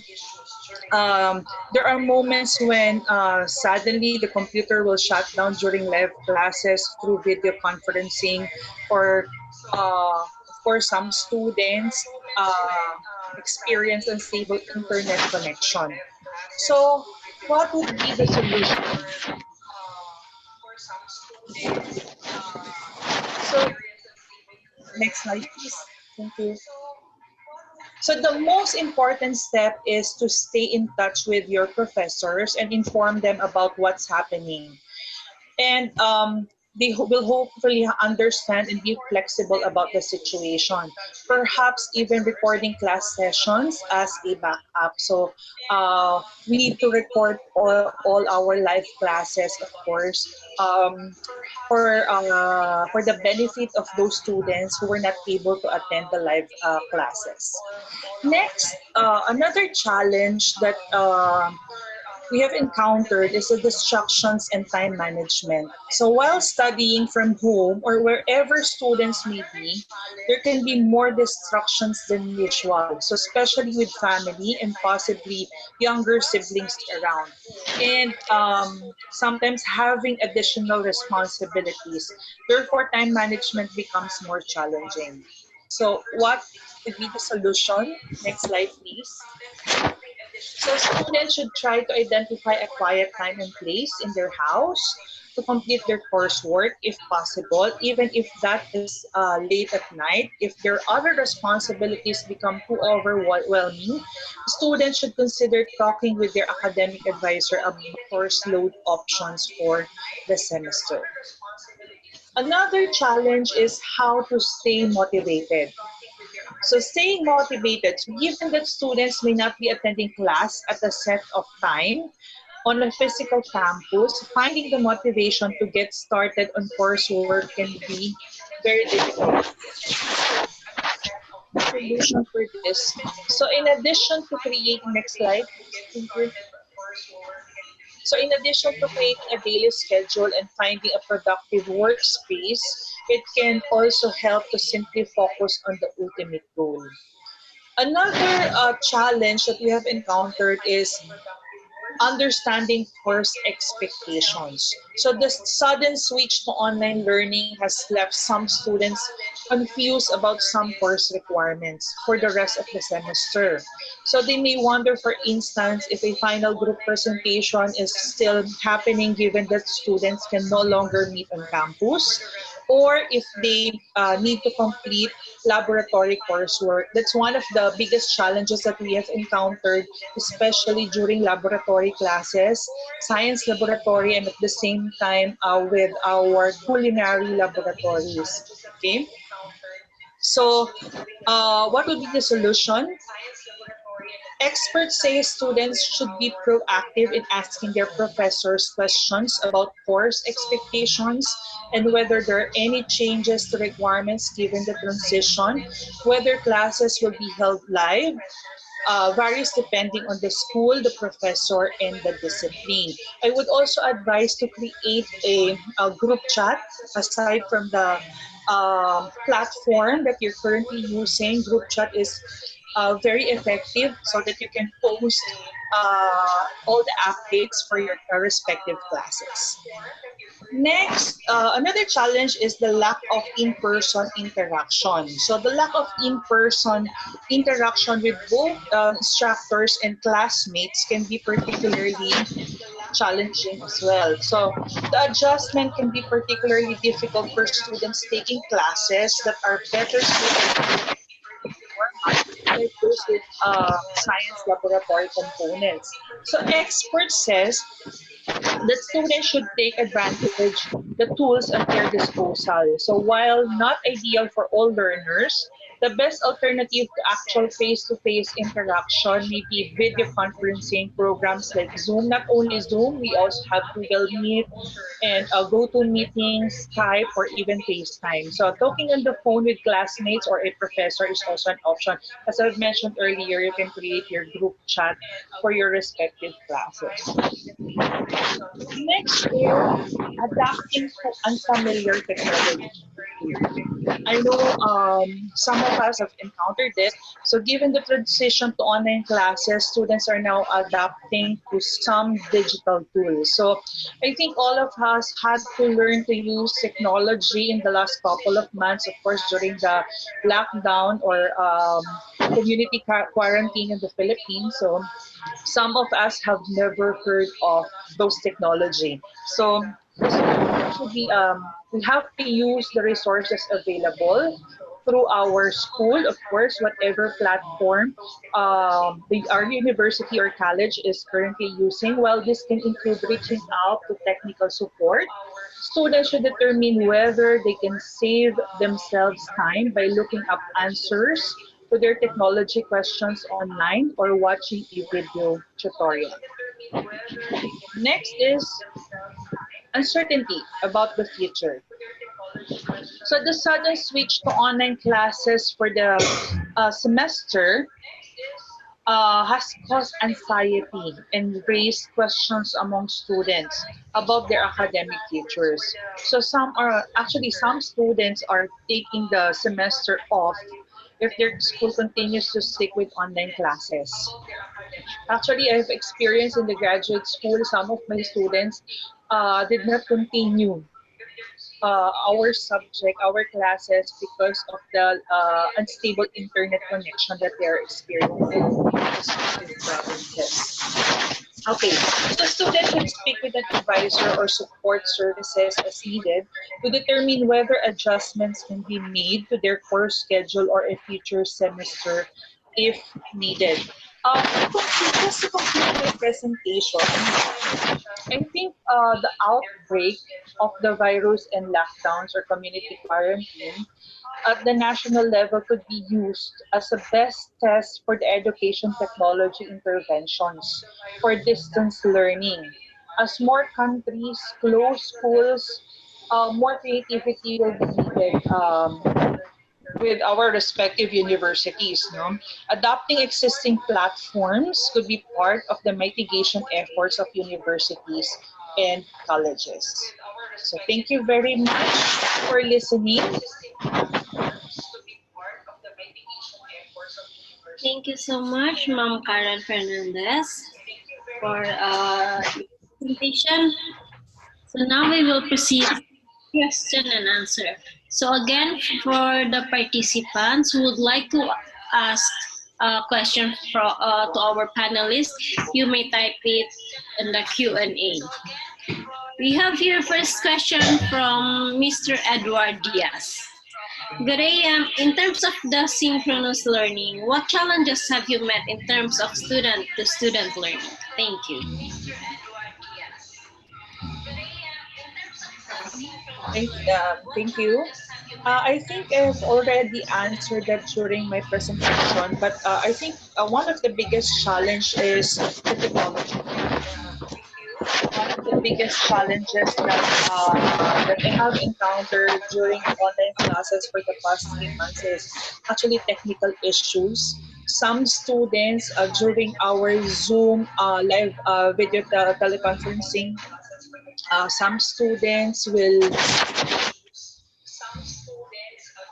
S7: there are moments when suddenly the computer will shut down during live classes through video conferencing, or of course, some students experience unstable internet connection. So, what would be the solution? So, next slide, please. Thank you. So the most important step is to stay in touch with your professors and inform them about what's happening. And they will hopefully understand and be flexible about the situation. Perhaps even recording class sessions as a backup. So we need to record all our live classes, of course, for the benefit of those students who were not able to attend the live classes. Next, another challenge that we have encountered is the distractions and time management. So while studying from home or wherever students may be, there can be more distractions than usual. So especially with family and possibly younger siblings around. And sometimes having additional responsibilities. Therefore, time management becomes more challenging. So what could be the solution? Next slide, please. So students should try to identify a quiet time and place in their house to complete their coursework if possible, even if that is late at night. If their other responsibilities become too overwhelming, students should consider talking with their academic advisor about course load options for the semester. Another challenge is how to stay motivated. So staying motivated, so given that students may not be attending class at a set of time on a physical campus, finding the motivation to get started on coursework can be very difficult. Solution for this. So in addition to creating, next slide, please. Thank you. So in addition to creating a daily schedule and finding a productive workspace, it can also help to simply focus on the ultimate goal. Another challenge that we have encountered is understanding course expectations. So the sudden switch to online learning has left some students confused about some course requirements for the rest of the semester. So they may wonder, for instance, if a final group presentation is still happening given that students can no longer meet on campus, or if they need to complete laboratory coursework. That's one of the biggest challenges that we have encountered, especially during laboratory classes, science laboratory, and at the same time with our culinary laboratories. Okay, so what would be the solution? Experts say students should be proactive in asking their professors questions about course expectations and whether there are any changes to requirements given the transition, whether classes will be held live, varies depending on the school, the professor, and the discipline. I would also advise to create a group chat aside from the platform that you're currently using. Group chat is very effective so that you can post all the updates for your respective classes. Next, another challenge is the lack of in-person interaction. So the lack of in-person interaction with both instructors and classmates can be particularly challenging as well. So the adjustment can be particularly difficult for students taking classes that are better suited like those with science laboratory components. So experts says that students should take advantage the tools at their disposal. So while not ideal for all learners, the best alternative to actual face-to-face interaction may be video conferencing programs like Zoom. Not only Zoom, we also have Google Meet and GoTo Meetings, Skype, or even FaceTime. So talking on the phone with classmates or a professor is also an option. As I've mentioned earlier, you can create your group chat for your respective classes. Next is adapting to unfamiliar technology. I know some of us have encountered this. So given the transition to online classes, students are now adapting to some digital tools. So I think all of us had to learn to use technology in the last couple of months, of course, during the lockdown or community quarantine in the Philippines. So some of us have never heard of those technology. So the solution should be we have to use the resources available through our school, of course, whatever platform our university or college is currently using. While this can include reaching out to technical support, students should determine whether they can save themselves time by looking up answers to their technology questions online or watching a video tutorial. Next is uncertainty about the future. So the sudden switch to online classes for the semester has caused anxiety and raised questions among students about their academic futures. So some students are taking the semester off if their school continues to stick with online classes. Actually, I've experienced in the graduate school, some of my students did not continue our subject, our classes because of the unstable internet connection that they are experiencing in their respective provinces. Okay, so students should speak with an advisor or support services as needed to determine whether adjustments can be made to their course schedule or a future semester if needed. Just to complete my presentation, I think the outbreak of the virus and lockdowns or community quarantine at the national level could be used as a best test for the education technology interventions for distance learning. As more countries close schools, more creativity will be needed with our respective universities. No? Adopting existing platforms could be part of the mitigation efforts of universities and colleges. So thank you very much for listening.
S2: Thank you so much, Ma'am Karen Fernandez. for presentation. So now we will proceed question and answer. So again, for the participants who would like to ask a question to our panelists, you may type it in the Q&A. We have here first question from Mr. Edward Diaz. Graham, in terms of the synchronous learning, what challenges have you met in terms of student-to-student learning? Thank you.
S7: Thank you. I think I've already answered that during my presentation, but I think one of the biggest challenge is the technology. One of the biggest challenges that I have encountered during online classes for the past 3 months is actually technical issues. Some students during our Zoom live video teleconferencing, some students will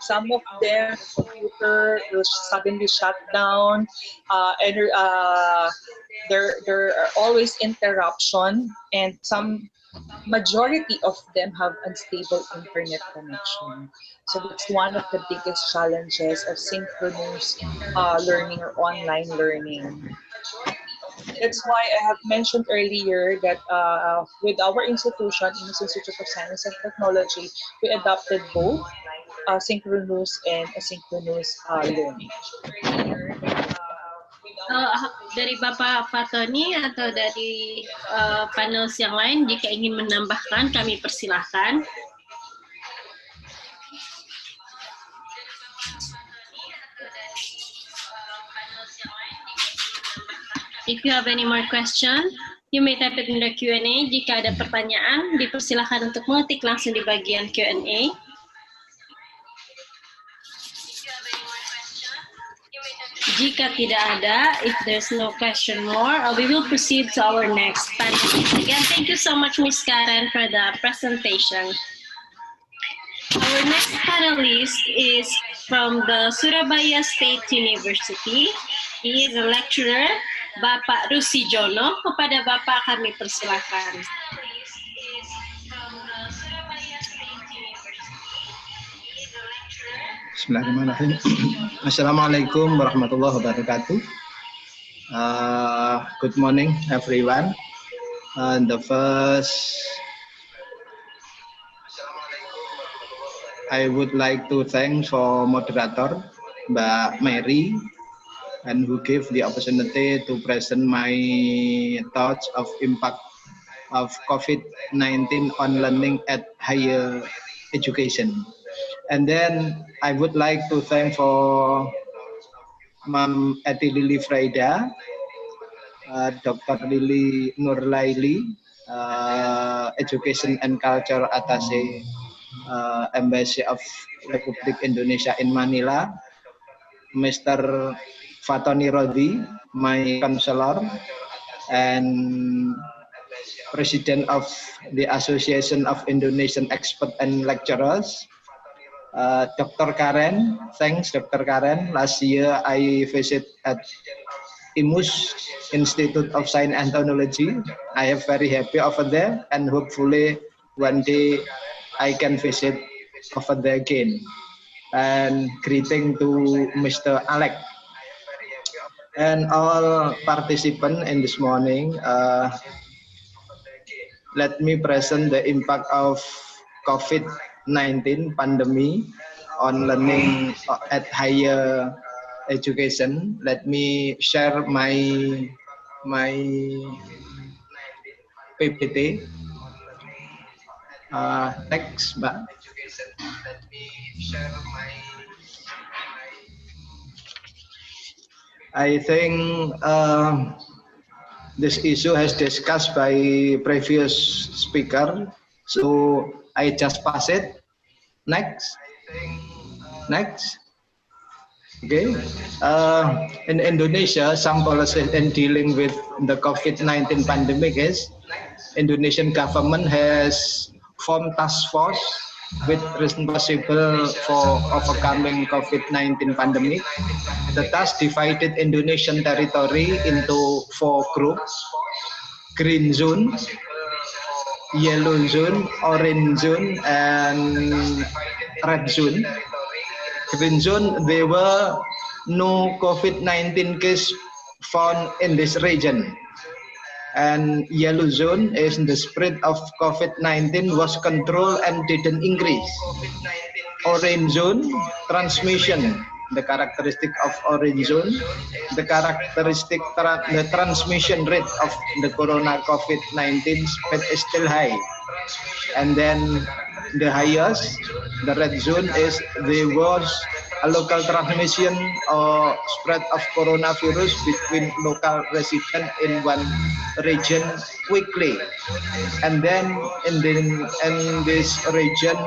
S7: some of them computer will suddenly shut down, and there are always interruption, and some majority of them have unstable internet connection. So that's one of the biggest challenges of synchronous learning or online learning. That's why I have mentioned earlier that with our institution, Imus Institute of Science and Technology, we adopted both synchronous and asynchronous learning.
S2: Dari Bapak Fatoni atau dari panels yang lain, jika ingin menambahkan, kami persilahkan. If you have any more question, you may type it in the Q&A. Jika ada pertanyaan, dipersilahkan untuk mengetik langsung di bagian Q&A. Jika tidak ada, if there's no question more, we will proceed to our next panelist. Again, thank you so much, Ms. Karen, for the presentation. Our next panelist is from the Surabaya State University. He is a lecturer, Bapak Rusi Jono. Kepada Bapak kami persilakan.
S6: Bismillahirrahmanirrahim. Assalamualaikum warahmatullahi wabarakatuh. Good morning, everyone. The first, I would like to thank for moderator, Mbak Mary, and who gave the opportunity to present my thoughts of impact of COVID-19 on learning at higher education. And then I would like to thank for Mam Eti Lili Fraida, Dr. Lili Nurlaili, Education and Culture Attaché, Embassy of Republik Indonesia in Manila, Mr. Fatoni Rodi, my counselor, and President of the Association of Indonesian Experts and Lecturers, Dr. Karen. Thanks, Dr. Karen. Last year I visited at IMUS, Institute of Science and Technology. I am very happy over there, and hopefully one day I can visit over there again. And greeting to Mr. Alec and all participants in this morning. Let me present the impact of COVID-19 pandemic on learning at higher education. Let me share my PPT. Next, Mbak. I think this issue has discussed by previous speaker, so I just pass it. Next. Okay. In Indonesia, some policies in dealing with the COVID-19 pandemic is Indonesian government has formed task force with responsible for overcoming COVID-19 pandemic. The task divided Indonesian territory into 4 groups. green zone, yellow zone, orange zone, and red zone. Green zone, there were no COVID-19 case found in this region. And yellow zone is the spread of COVID-19 was controlled and didn't increase. Orange zone, transmission, the characteristic of orange zone, the transmission rate of the corona COVID-19 spread is still high. And then the highest, the red zone, is there was a local transmission or spread of coronavirus between local residents in one region quickly. And then in this region,